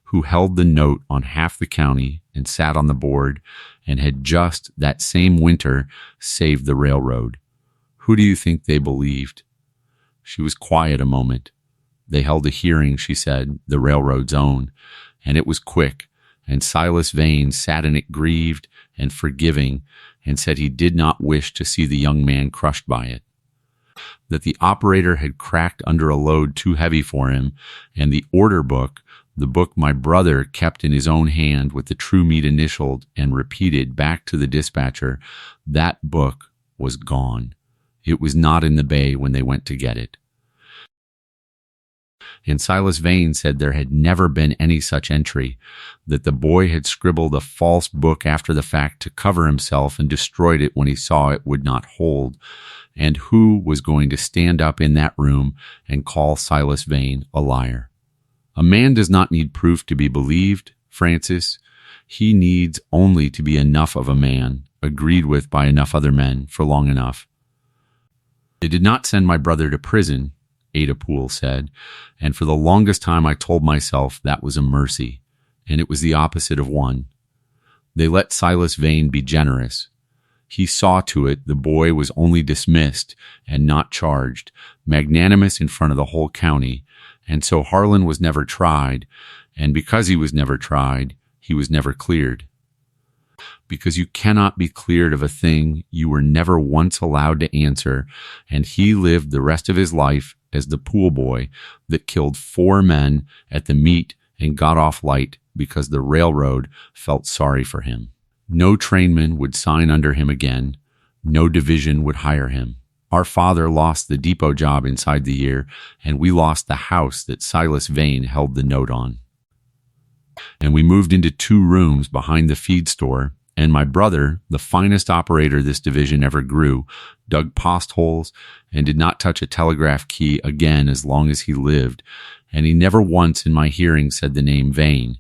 who held the note on half the county and sat on the board and had just that same winter saved the railroad. Who do you think they believed? She was quiet a moment. They held a hearing, she said, the railroad's own, and it was quick, and Silas Vane sat in it grieved and forgiving and said he did not wish to see the young man crushed by it, that the operator had cracked under a load too heavy for him, and the order book, the book my brother kept in his own hand with the true meat initialed and repeated back to the dispatcher, that book was gone. It was not in the bay when they went to get it. And Silas Vane said there had never been any such entry, that the boy had scribbled a false book after the fact to cover himself and destroyed it when he saw it would not hold. And who was going to stand up in that room and call Silas Vane a liar? A man does not need proof to be believed, Francis. He needs only to be enough of a man, agreed with by enough other men for long enough. They did not send my brother to prison, Ada Poole said, and for the longest time I told myself that was a mercy, and it was the opposite of one. They let Silas Vane be generous. He saw to it the boy was only dismissed and not charged, magnanimous in front of the whole county, and so Harlan was never tried, and because he was never tried, he was never cleared. Because you cannot be cleared of a thing you were never once allowed to answer, and he lived the rest of his life as the pool boy that killed 4 men at the meet and got off light because the railroad felt sorry for him. No trainman would sign under him again. No division would hire him. Our father lost the depot job inside the year, and we lost the house that Silas Vane held the note on. And we moved into 2 rooms behind the feed store, And my brother, the finest operator this division ever grew, dug post holes and did not touch a telegraph key again as long as he lived. And he never once in my hearing said the name Vane.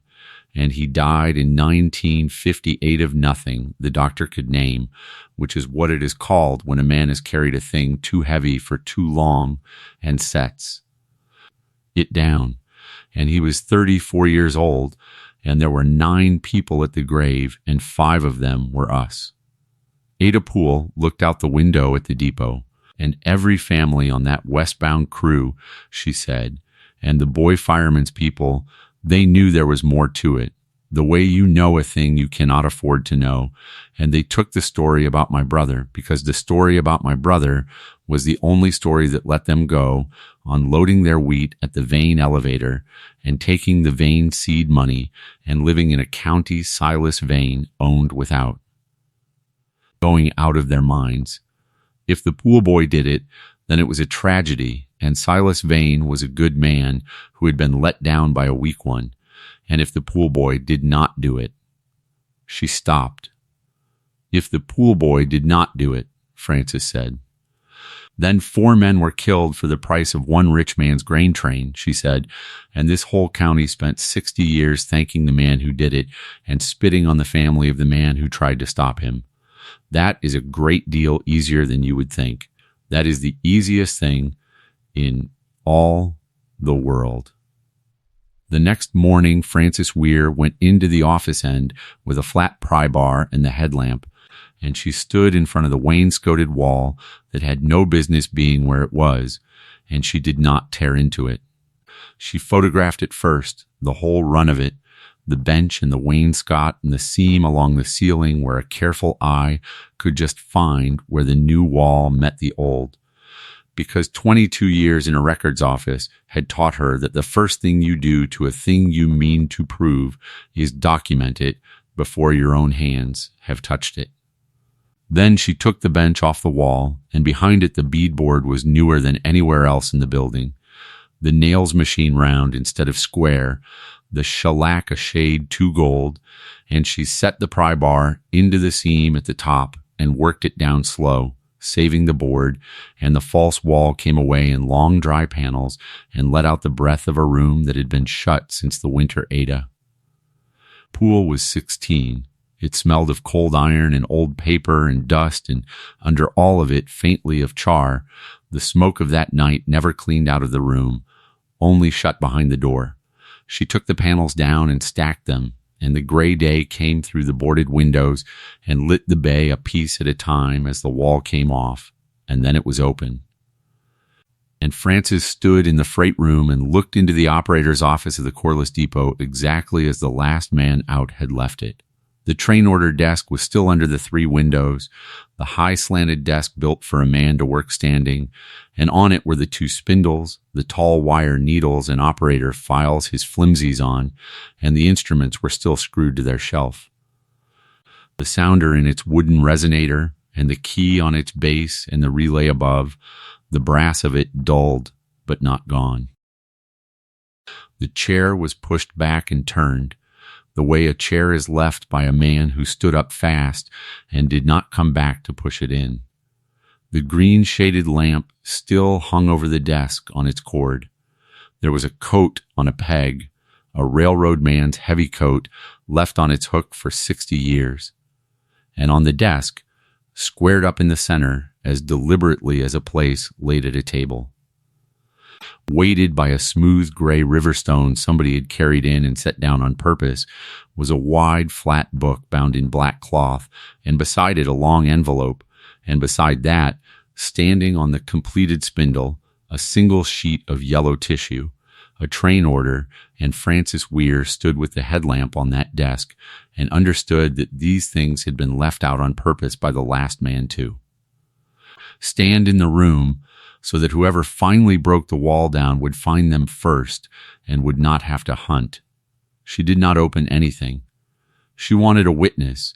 And he died in 1958 of nothing the doctor could name, which is what it is called when a man has carried a thing too heavy for too long and sets it down. And he was 34 years old, and there were 9 people at the grave, and 5 of them were us. Ada Poole looked out the window at the depot, and every family on that westbound crew, she said, and the boy fireman's people, they knew there was more to it, the way you know a thing you cannot afford to know, and they took the story about my brother, because the story about my brother was the only story that let them go on loading their wheat at the Vane elevator and taking the Vane seed money and living in a county Silas Vane owned without. Going out of their minds. If the pool boy did it, then it was a tragedy, and Silas Vane was a good man who had been let down by a weak one. And if the pool boy did not do it. She stopped. If the pool boy did not do it, Frances said. Then 4 men were killed for the price of 1 rich man's grain train, she said, and this whole county spent 60 years thanking the man who did it and spitting on the family of the man who tried to stop him. That is a great deal easier than you would think. That is the easiest thing in all the world. The next morning, Frances Weir went into the office end with a flat pry bar and the headlamp, and she stood in front of the wainscoted wall that had no business being where it was, and she did not tear into it. She photographed it first, the whole run of it, the bench and the wainscot and the seam along the ceiling where a careful eye could just find where the new wall met the old. Because 22 years in a records office had taught her that the first thing you do to a thing you mean to prove is document it before your own hands have touched it. Then she took the bench off the wall, and behind it the beadboard was newer than anywhere else in the building. The nails machine round instead of square, the shellac a shade too gold, and she set the pry bar into the seam at the top and worked it down slow, saving the board, and the false wall came away in long dry panels and let out the breath of a room that had been shut since the winter Ada. Poole was 16. It smelled of cold iron and old paper and dust, and under all of it faintly of char. The smoke of that night never cleaned out of the room, only shut behind the door. She took the panels down and stacked them, and the gray day came through the boarded windows and lit the bay a piece at a time as the wall came off, and then it was open. And Frances stood in the freight room and looked into the operator's office of the Corliss Depot exactly as the last man out had left it. The train order desk was still under the 3 windows, the high slanted desk built for a man to work standing, and on it were the 2 spindles, the tall wire needles an operator files his flimsies on, and the instruments were still screwed to their shelf. The sounder in its wooden resonator, and the key on its base and the relay above, the brass of it dulled, but not gone. The chair was pushed back and turned, the way a chair is left by a man who stood up fast and did not come back to push it in. The green-shaded lamp still hung over the desk on its cord. There was a coat on a peg, a railroad man's heavy coat left on its hook for 60 years. And on the desk, squared up in the center as deliberately as a place laid at a table, weighted by a smooth gray river stone somebody had carried in and set down on purpose, was a wide, flat book bound in black cloth, and beside it a long envelope, and beside that, standing on the completed spindle, a single sheet of yellow tissue, a train order, and Frances Weir stood with the headlamp on that desk and understood that these things had been left out on purpose by the last man too. Stand in the room so that whoever finally broke the wall down would find them first and would not have to hunt. She did not open anything. She wanted a witness,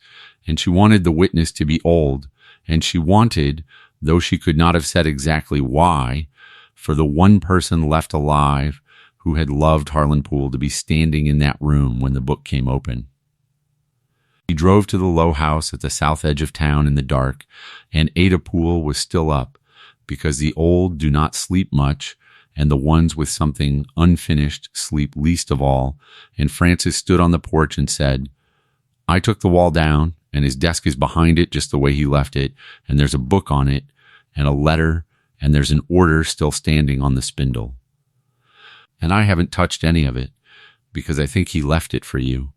and she wanted the witness to be old, and she wanted, though she could not have said exactly why, for the one person left alive who had loved Harlan Poole to be standing in that room when the book came open. He drove to the low house at the south edge of town in the dark, and Ada Poole was still up, because the old do not sleep much, and the ones with something unfinished sleep least of all, and Francis stood on the porch and said, "I took the wall down, and his desk is behind it just the way he left it, and there's a book on it, and a letter, and there's an order still standing on the spindle. And I haven't touched any of it, because I think he left it for you."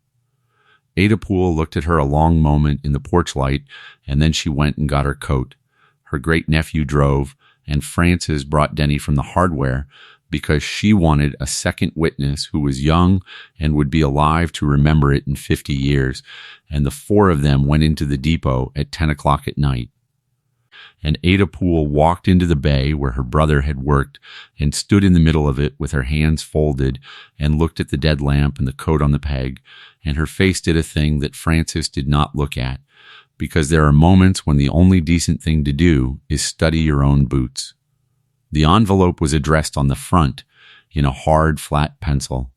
Ada Poole looked at her a long moment in the porch light, and then she went and got her coat. Her great-nephew drove, and Frances brought Denny from the hardware because she wanted a second witness who was young and would be alive to remember it in 50 years, and the four of them went into the depot at 10 o'clock at night. And Ada Poole walked into the bay where her brother had worked and stood in the middle of it with her hands folded and looked at the dead lamp and the coat on the peg, and her face did a thing that Francis did not look at, because there are moments when the only decent thing to do is study your own boots. The envelope was addressed on the front in a hard, flat pencil,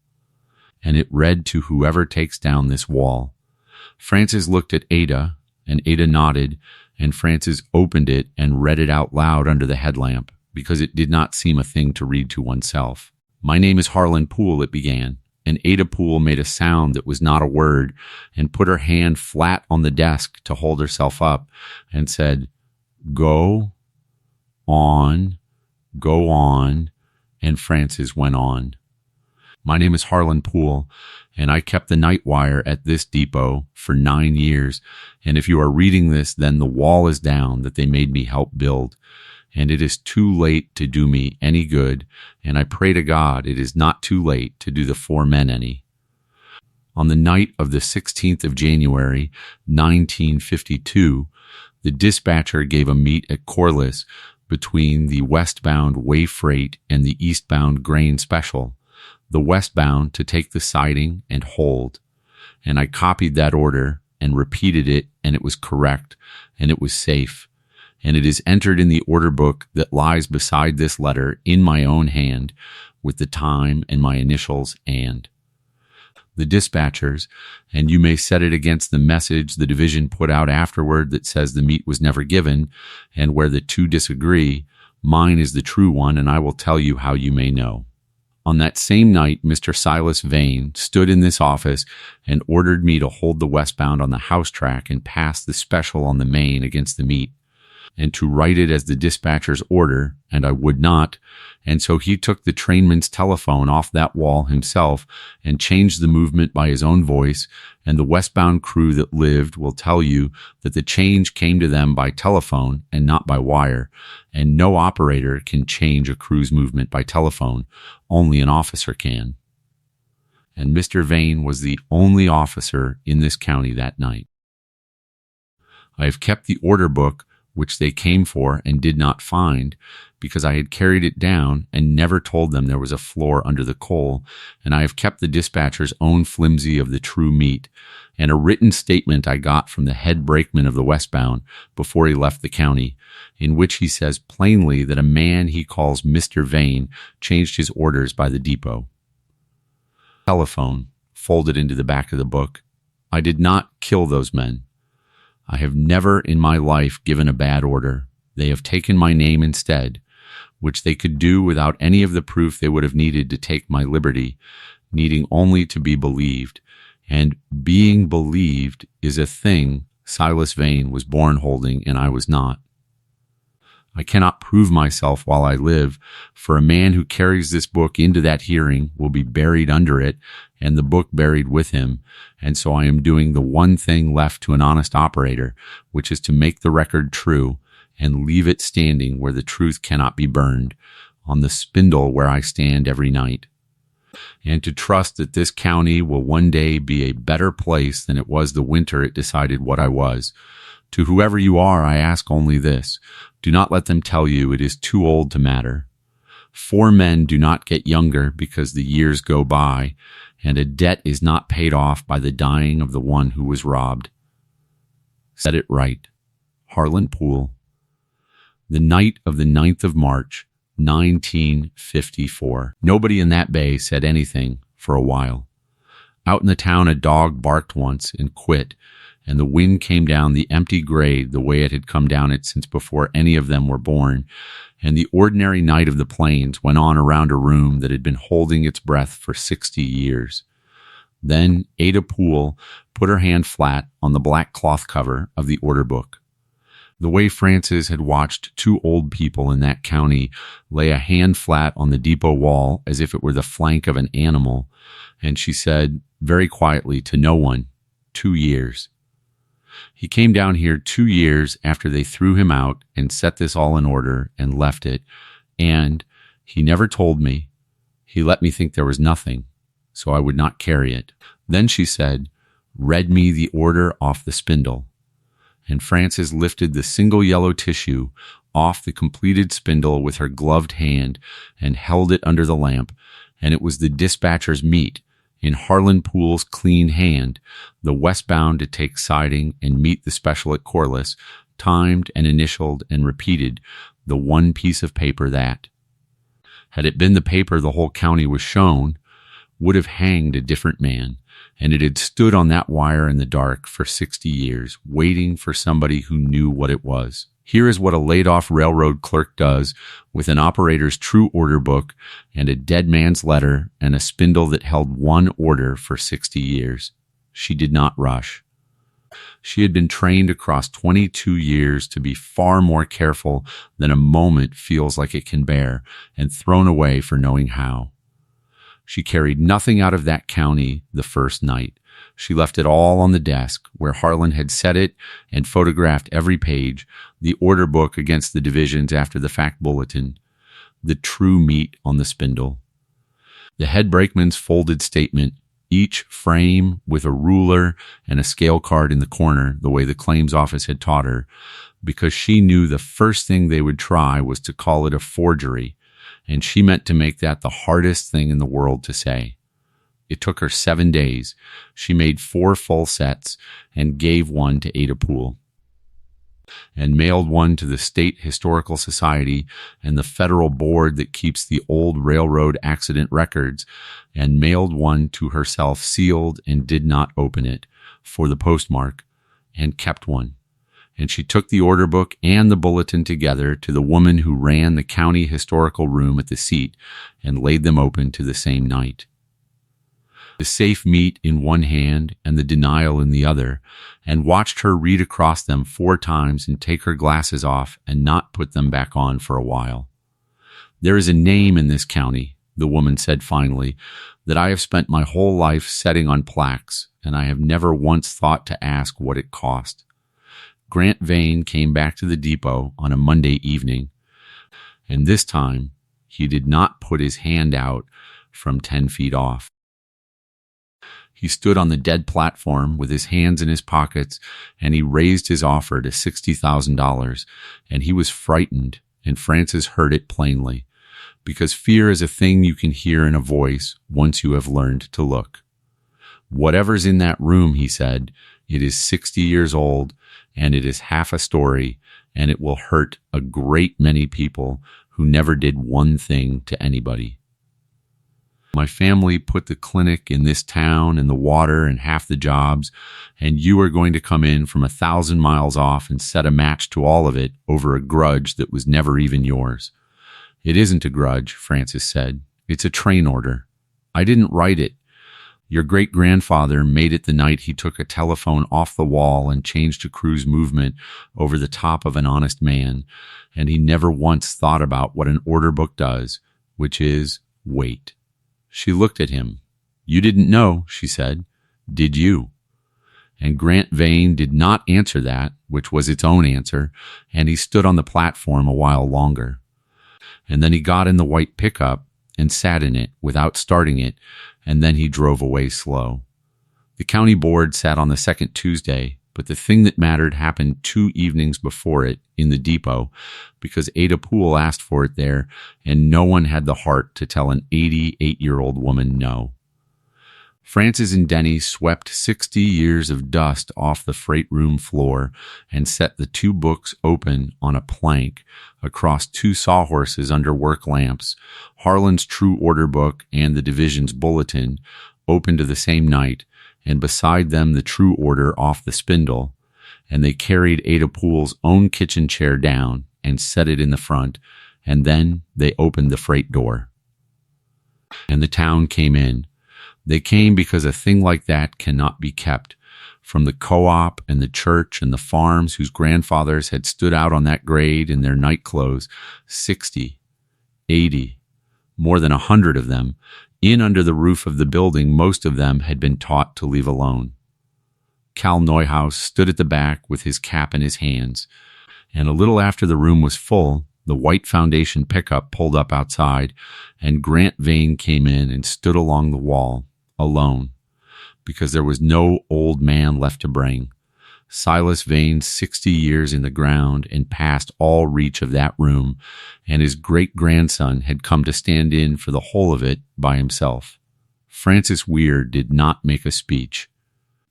and it read, "To whoever takes down this wall." Francis looked at Ada, and Ada nodded, and Francis opened it and read it out loud under the headlamp, because it did not seem a thing to read to oneself. "My name is Harlan Poole," it began, and Ada Poole made a sound that was not a word and put her hand flat on the desk to hold herself up and said, "Go on, go on," and Francis went on. "My name is Harlan Poole, and I kept the night wire at this depot for 9 years, and if you are reading this, then the wall is down that they made me help build, and it is too late to do me any good, and I pray to God it is not too late to do the four men any." On the night of the 16th of January, 1952, the dispatcher gave a meet at Corliss between the westbound Way Freight and the eastbound Grain Special, the westbound to take the siding and hold. And I copied that order and repeated it, and it was correct, and it was safe. And it is entered in the order book that lies beside this letter in my own hand, with the time and my initials and. The dispatchers, and you may set it against the message the division put out afterward that says the meet was never given, and where the two disagree, mine is the true one, and I will tell you how you may know. On that same night, Mr. Silas Vane stood in this office and ordered me to hold the westbound on the house track and pass the special on the main against the meet, and to write it as the dispatcher's order, and I would not, and so he took the trainman's telephone off that wall himself and changed the movement by his own voice, and the westbound crew that lived will tell you that the change came to them by telephone and not by wire, and no operator can change a crew's movement by telephone, only an officer can. And Mr. Vane was the only officer in this county that night. I have kept the order book which they came for and did not find, because I had carried it down and never told them there was a floor under the coal, and I have kept the dispatcher's own flimsy of the true meat, and a written statement I got from the head brakeman of the westbound before he left the county, in which he says plainly that a man he calls Mr. Vane changed his orders by the depot. Telephone, folded into the back of the book. I did not kill those men. I have never in my life given a bad order. They have taken my name instead, which they could do without any of the proof they would have needed to take my liberty, needing only to be believed. And being believed is a thing Silas Vane was born holding, and I was not. I cannot prove myself while I live, for a man who carries this book into that hearing will be buried under it, and the book buried with him, and so I am doing the one thing left to an honest operator, which is to make the record true, and leave it standing where the truth cannot be burned, on the spindle where I stand every night, and to trust that this county will one day be a better place than it was the winter it decided what I was. To whoever you are, I ask only this: do not let them tell you it is too old to matter. 4 men do not get younger because the years go by, and a debt is not paid off by the dying of the one who was robbed. Set it right. Harlan Poole. The night of the 9th of March, 1954. Nobody in that bay said anything for a while. Out in the town, a dog barked once and quit, and the wind came down the empty grade the way it had come down it since before any of them were born, and the ordinary night of the plains went on around a room that had been holding its breath for 60 years. Then Ada Poole put her hand flat on the black cloth cover of the order book. The way Frances had watched two old people in that county lay a hand flat on the depot wall as if it were the flank of an animal, and she said very quietly to no one, 2 years. He came down here 2 years after they threw him out and set this all in order and left it, and he never told me. He let me think there was nothing, so I would not carry it. Then she said, read me the order off the spindle. And Frances lifted the single yellow tissue off the completed spindle with her gloved hand and held it under the lamp, and it was the dispatcher's meet, in Harlan Poole's clean hand, the westbound to take siding and meet the special at Corliss, timed and initialed and repeated, the one piece of paper that, had it been the paper the whole county was shown, would have hanged a different man, and it had stood on that wire in the dark for 60 years, waiting for somebody who knew what it was. Here is what a laid-off railroad clerk does with an operator's true order book and a dead man's letter and a spindle that held one order for 60 years. She did not rush. She had been trained across 22 years to be far more careful than a moment feels like it can bear, and thrown away for knowing how. She carried nothing out of that county the first night. She left it all on the desk where Harlan had set it and photographed every page, the order book against the divisions after the fact bulletin, the true meat on the spindle. The head brakeman's folded statement, each frame with a ruler and a scale card in the corner, the way the claims office had taught her, because she knew the first thing they would try was to call it a forgery, and she meant to make that the hardest thing in the world to say. It took her 7 days. She made 4 full sets and gave one to Ada Poole, and mailed one to the State Historical Society and the federal board that keeps the old railroad accident records, and mailed one to herself sealed and did not open it for the postmark, and kept one. And she took the order book and the bulletin together to the woman who ran the county historical room at the seat and laid them open to the same night. The safe meat in one hand and the denial in the other, and watched her read across them 4 times and take her glasses off and not put them back on for a while. There is a name in this county, the woman said finally, that I have spent my whole life setting on plaques, and I have never once thought to ask what it cost. Grant Vane came back to the depot on a Monday evening, and this time he did not put his hand out from 10 feet off. He stood on the dead platform with his hands in his pockets, and he raised his offer to $60,000, and he was frightened, and Frances heard it plainly, because fear is a thing you can hear in a voice once you have learned to look. Whatever's in that room, he said, it is 60 years old, and it is half a story, and it will hurt a great many people who never did one thing to anybody. My family put the clinic in this town and the water and half the jobs, and you are going to come in from 1,000 miles off and set a match to all of it over a grudge that was never even yours. It isn't a grudge, Frances said. It's a train order. I didn't write it. Your great-grandfather made it the night he took a telephone off the wall and changed a crew's movement over the top of an honest man, and he never once thought about what an order book does, which is wait. She looked at him. You didn't know, she said. Did you? And Grant Vane did not answer that, which was its own answer, and he stood on the platform a while longer. And then he got in the white pickup and sat in it without starting it, and then he drove away slow. The county board sat on the second Tuesday, but the thing that mattered happened 2 evenings before it in the depot, because Ada Poole asked for it there, and no one had the heart to tell an 88-year-old woman no. Frances and Denny swept 60 years of dust off the freight room floor and set the 2 books open on a plank across 2 sawhorses under work lamps, Harlan's true order book and the division's bulletin, open to the same night, and beside them the true order off the spindle, and they carried Ada Poole's own kitchen chair down and set it in the front, and then they opened the freight door. And the town came in. They came because a thing like that cannot be kept. From the co-op and the church and the farms whose grandfathers had stood out on that grade in their night clothes, 60, 80, more than 100 of them, in under the roof of the building, most of them had been taught to leave alone. Cal Neuhaus stood at the back with his cap in his hands, and a little after the room was full, the white foundation pickup pulled up outside, and Grant Vane came in and stood along the wall, alone, because there was no old man left to bring. Silas Vane, 60 years in the ground and past all reach of that room, and his great-grandson had come to stand in for the whole of it by himself. Frances Weir did not make a speech.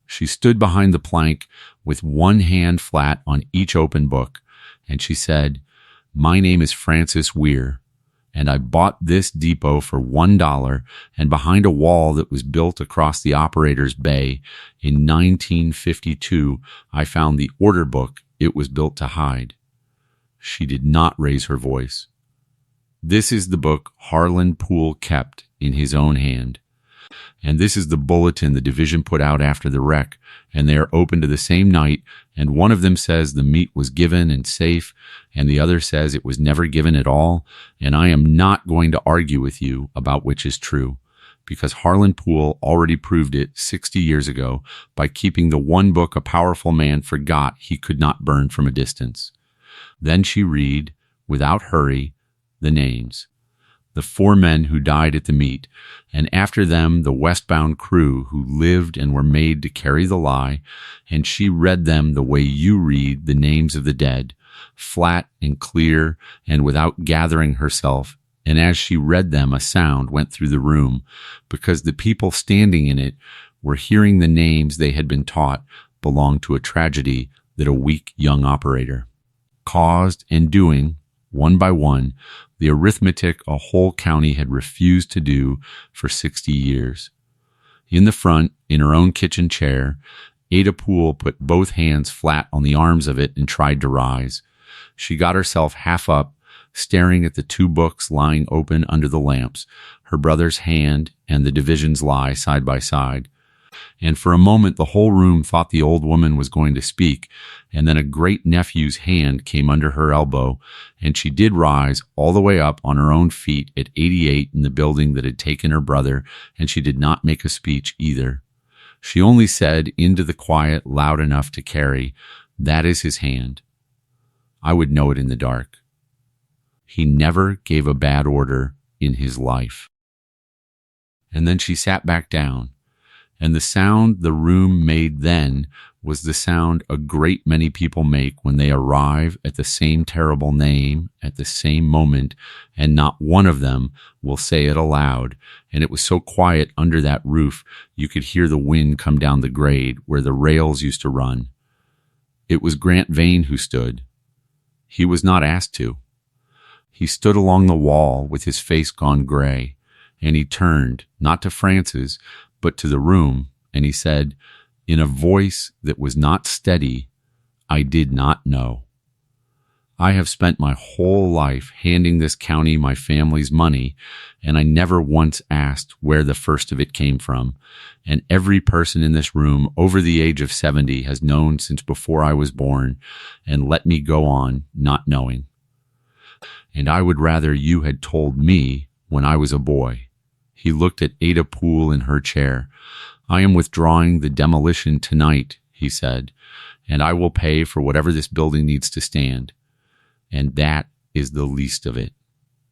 She stood behind the plank with one hand flat on each open book, and she said, "My name is Frances Weir, and I bought this depot for $1, and behind a wall that was built across the operator's bay in 1952, I found the order book it was built to hide." She did not raise her voice. This is the book Harlan Poole kept in his own hand. And this is the bulletin the division put out after the wreck, and they are open to the same night, and one of them says the meat was given and safe, and the other says it was never given at all, and I am not going to argue with you about which is true, because Harlan Poole already proved it 60 years ago by keeping the one book a powerful man forgot he could not burn from a distance. Then she read, without hurry, the names. The 4 men who died at the meet, and after them the westbound crew who lived and were made to carry the lie, and she read them the way you read the names of the dead, flat and clear and without gathering herself, and as she read them a sound went through the room, because the people standing in it were hearing the names they had been taught belonged to a tragedy that a weak young operator caused, and doing, one by one, the arithmetic a whole county had refused to do for 60 years. In the front, in her own kitchen chair, Ada Poole put both hands flat on the arms of it and tried to rise. She got herself half up, staring at the 2 books lying open under the lamps, her brother's hand and the division's lie side by side. And for a moment the whole room thought the old woman was going to speak, and then a great-nephew's hand came under her elbow, and she did rise all the way up on her own feet at 88 in the building that had taken her brother, and she did not make a speech either. She only said into the quiet loud enough to carry, "That is his hand. I would know it in the dark. He never gave a bad order in his life." And then she sat back down. And the sound the room made then was the sound a great many people make when they arrive at the same terrible name at the same moment, and not one of them will say it aloud. And it was so quiet under that roof you could hear the wind come down the grade where the rails used to run. It was Grant Vane who stood. He was not asked to. He stood along the wall with his face gone gray, and he turned, not to Frances, but to the room, and he said, in a voice that was not steady, "I did not know. I have spent my whole life handing this county my family's money, and I never once asked where the first of it came from, and every person in this room over the age of 70 has known since before I was born, and let me go on not knowing. And I would rather you had told me when I was a boy." He looked at Ada Poole in her chair. "I am withdrawing the demolition tonight," he said, "and I will pay for whatever this building needs to stand. And that is the least of it."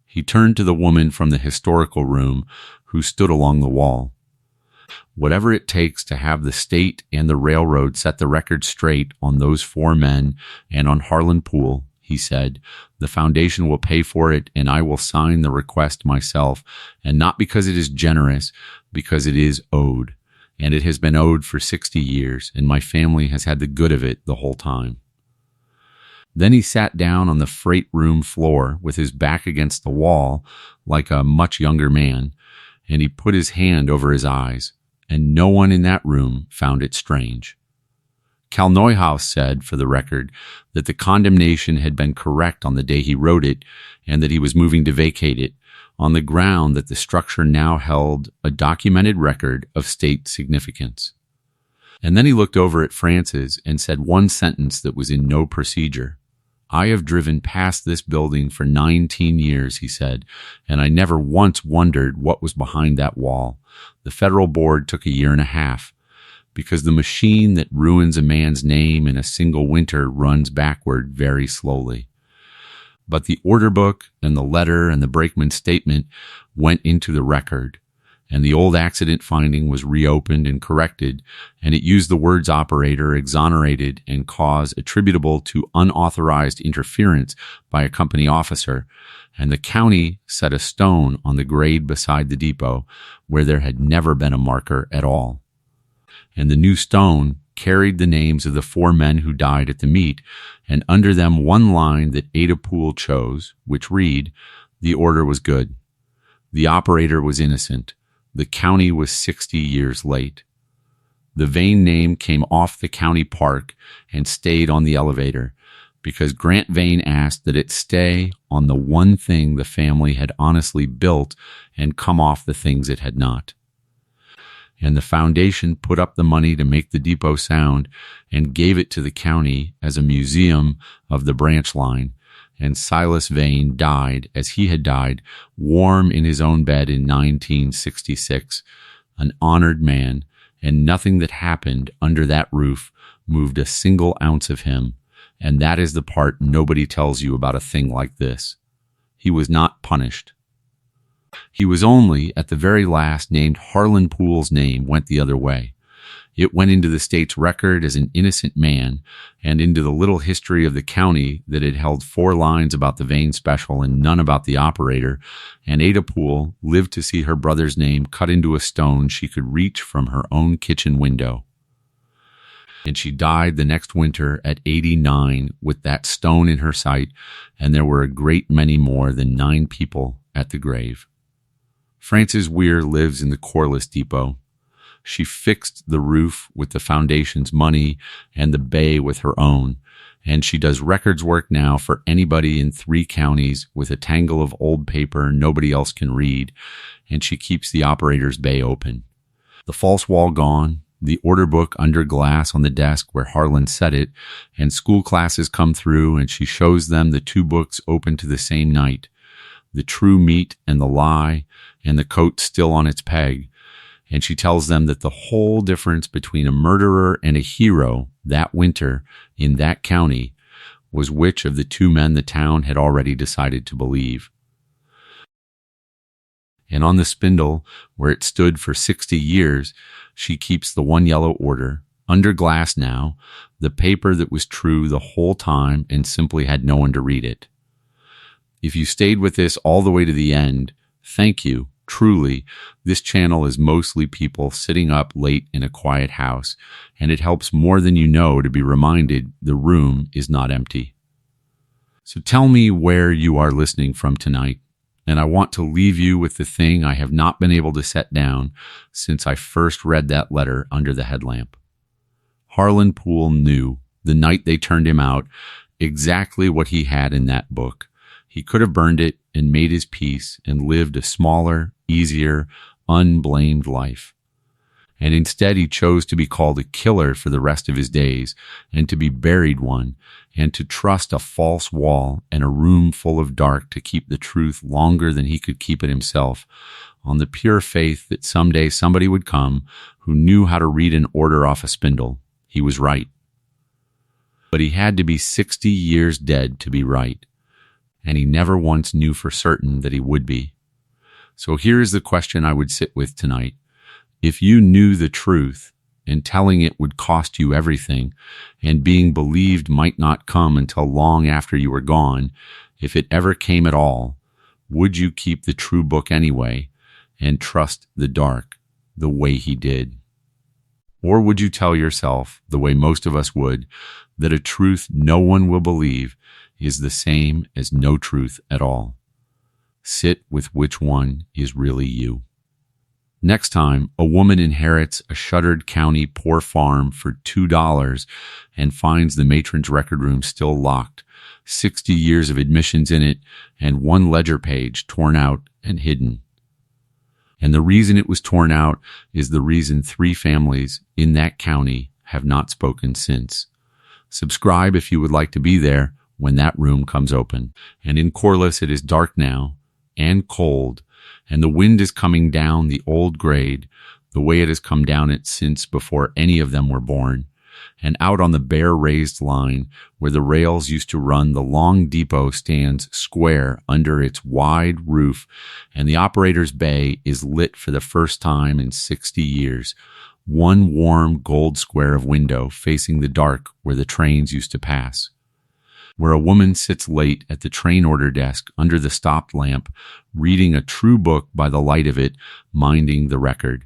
He turned to the woman from the historical room who stood along the wall. "Whatever it takes to have the state and the railroad set the record straight on those 4 men and on Harlan Poole," he said, "the foundation will pay for it, and I will sign the request myself, and not because it is generous, because it is owed, and it has been owed for 60 years, and my family has had the good of it the whole time." Then he sat down on the freight room floor with his back against the wall like a much younger man, and he put his hand over his eyes. and no one in that room found it strange. Cal Neuhaus said, for the record, that the condemnation had been correct on the day he wrote it and that he was moving to vacate it, on the ground that the structure now held a documented record of state significance. And then he looked over at Frances and said one sentence that was in no procedure. "I have driven past this building for 19 years, he said, and I never once wondered what was behind that wall. The federal board took a year and a half, because the machine that ruins a man's name in a single winter runs backward very slowly. But the order book and the letter and the brakeman's statement went into the record, and the old accident finding was reopened and corrected, and it used the words operator, exonerated, and cause attributable to unauthorized interference by a company officer, and the county set a stone on the grade beside the depot where there had never been a marker at all. And the new stone carried the names of the 4 men who died at the meet, and under them one line that Ada Poole chose, which read, 'The order was good. The operator was innocent. The county was 60 years late.' The Vane name came off the county park and stayed on the elevator, because Grant Vane asked that it stay on the one thing the family had honestly built and come off the things it had not. And the foundation put up the money to make the depot sound and gave it to the county as a museum of the branch line. And Silas Vane died, as he had died, warm in his own bed in 1966, an honored man, and nothing that happened under that roof moved a single ounce of him. And that is the part nobody tells you about a thing like this. He was not punished. He was only, at the very last, named Harlan Poole's name went the other way. It went into the state's record as an innocent man and into the little history of the county that had held 4 lines about the Vane special and none about the operator, and Ada Poole lived to see her brother's name cut into a stone she could reach from her own kitchen window. And she died the next winter at 89 with that stone in her sight, and there were a great many more than 9 people at the grave. Frances Weir lives in the Corliss Depot. She fixed the roof with the foundation's money and the bay with her own, and she does records work now for anybody in 3 counties with a tangle of old paper nobody else can read, and she keeps the operator's bay open. The false wall gone, the order book under glass on the desk where Harlan set it, and school classes come through and she shows them the 2 books open to the same night, The True Meat and the Lie, and the coat still on its peg. And she tells them that the whole difference between a murderer and a hero that winter in that county was which of the 2 men the town had already decided to believe. And on the spindle, where it stood for 60 years, she keeps the 1 yellow order, under glass now, the paper that was true the whole time and simply had no one to read it. If you stayed with this all the way to the end, thank you. Truly, this channel is mostly people sitting up late in a quiet house, and it helps more than you know to be reminded the room is not empty. So tell me where you are listening from tonight, and I want to leave you with the thing I have not been able to set down since I first read that letter under the headlamp. Harlan Poole knew, the night they turned him out, exactly what he had in that book. He could have burned it and made his peace and lived a smaller, easier, unblamed life. And instead he chose to be called a killer for the rest of his days, and to be buried one, and to trust a false wall and a room full of dark to keep the truth longer than he could keep it himself, on the pure faith that someday somebody would come who knew how to read an order off a spindle. He was right. But he had to be 60 years dead to be right. And he never once knew for certain that he would be. So here's the question I would sit with tonight. If you knew the truth, and telling it would cost you everything, and being believed might not come until long after you were gone, if it ever came at all, would you keep the true book anyway, and trust the dark the way he did? Or would you tell yourself, the way most of us would, that a truth no one will believe is the same as no truth at all? Sit with which one is really you. Next time, a woman inherits a shuttered county poor farm for $2 and finds the matron's record room still locked, 60 years of admissions in it, and one ledger page torn out and hidden. And the reason it was torn out is the reason 3 families in that county have not spoken since. Subscribe if you would like to be there when that room comes open. And in Corliss, it is dark now and cold, and the wind is coming down the old grade, the way it has come down it since before any of them were born. And out on the bare raised line where the rails used to run, the long depot stands square under its wide roof, and the operator's bay is lit for the first time in 60 years. One warm gold square of window facing the dark where the trains used to pass. Where a woman sits late at the train order desk under the stopped lamp, reading a true book by the light of it, minding the record.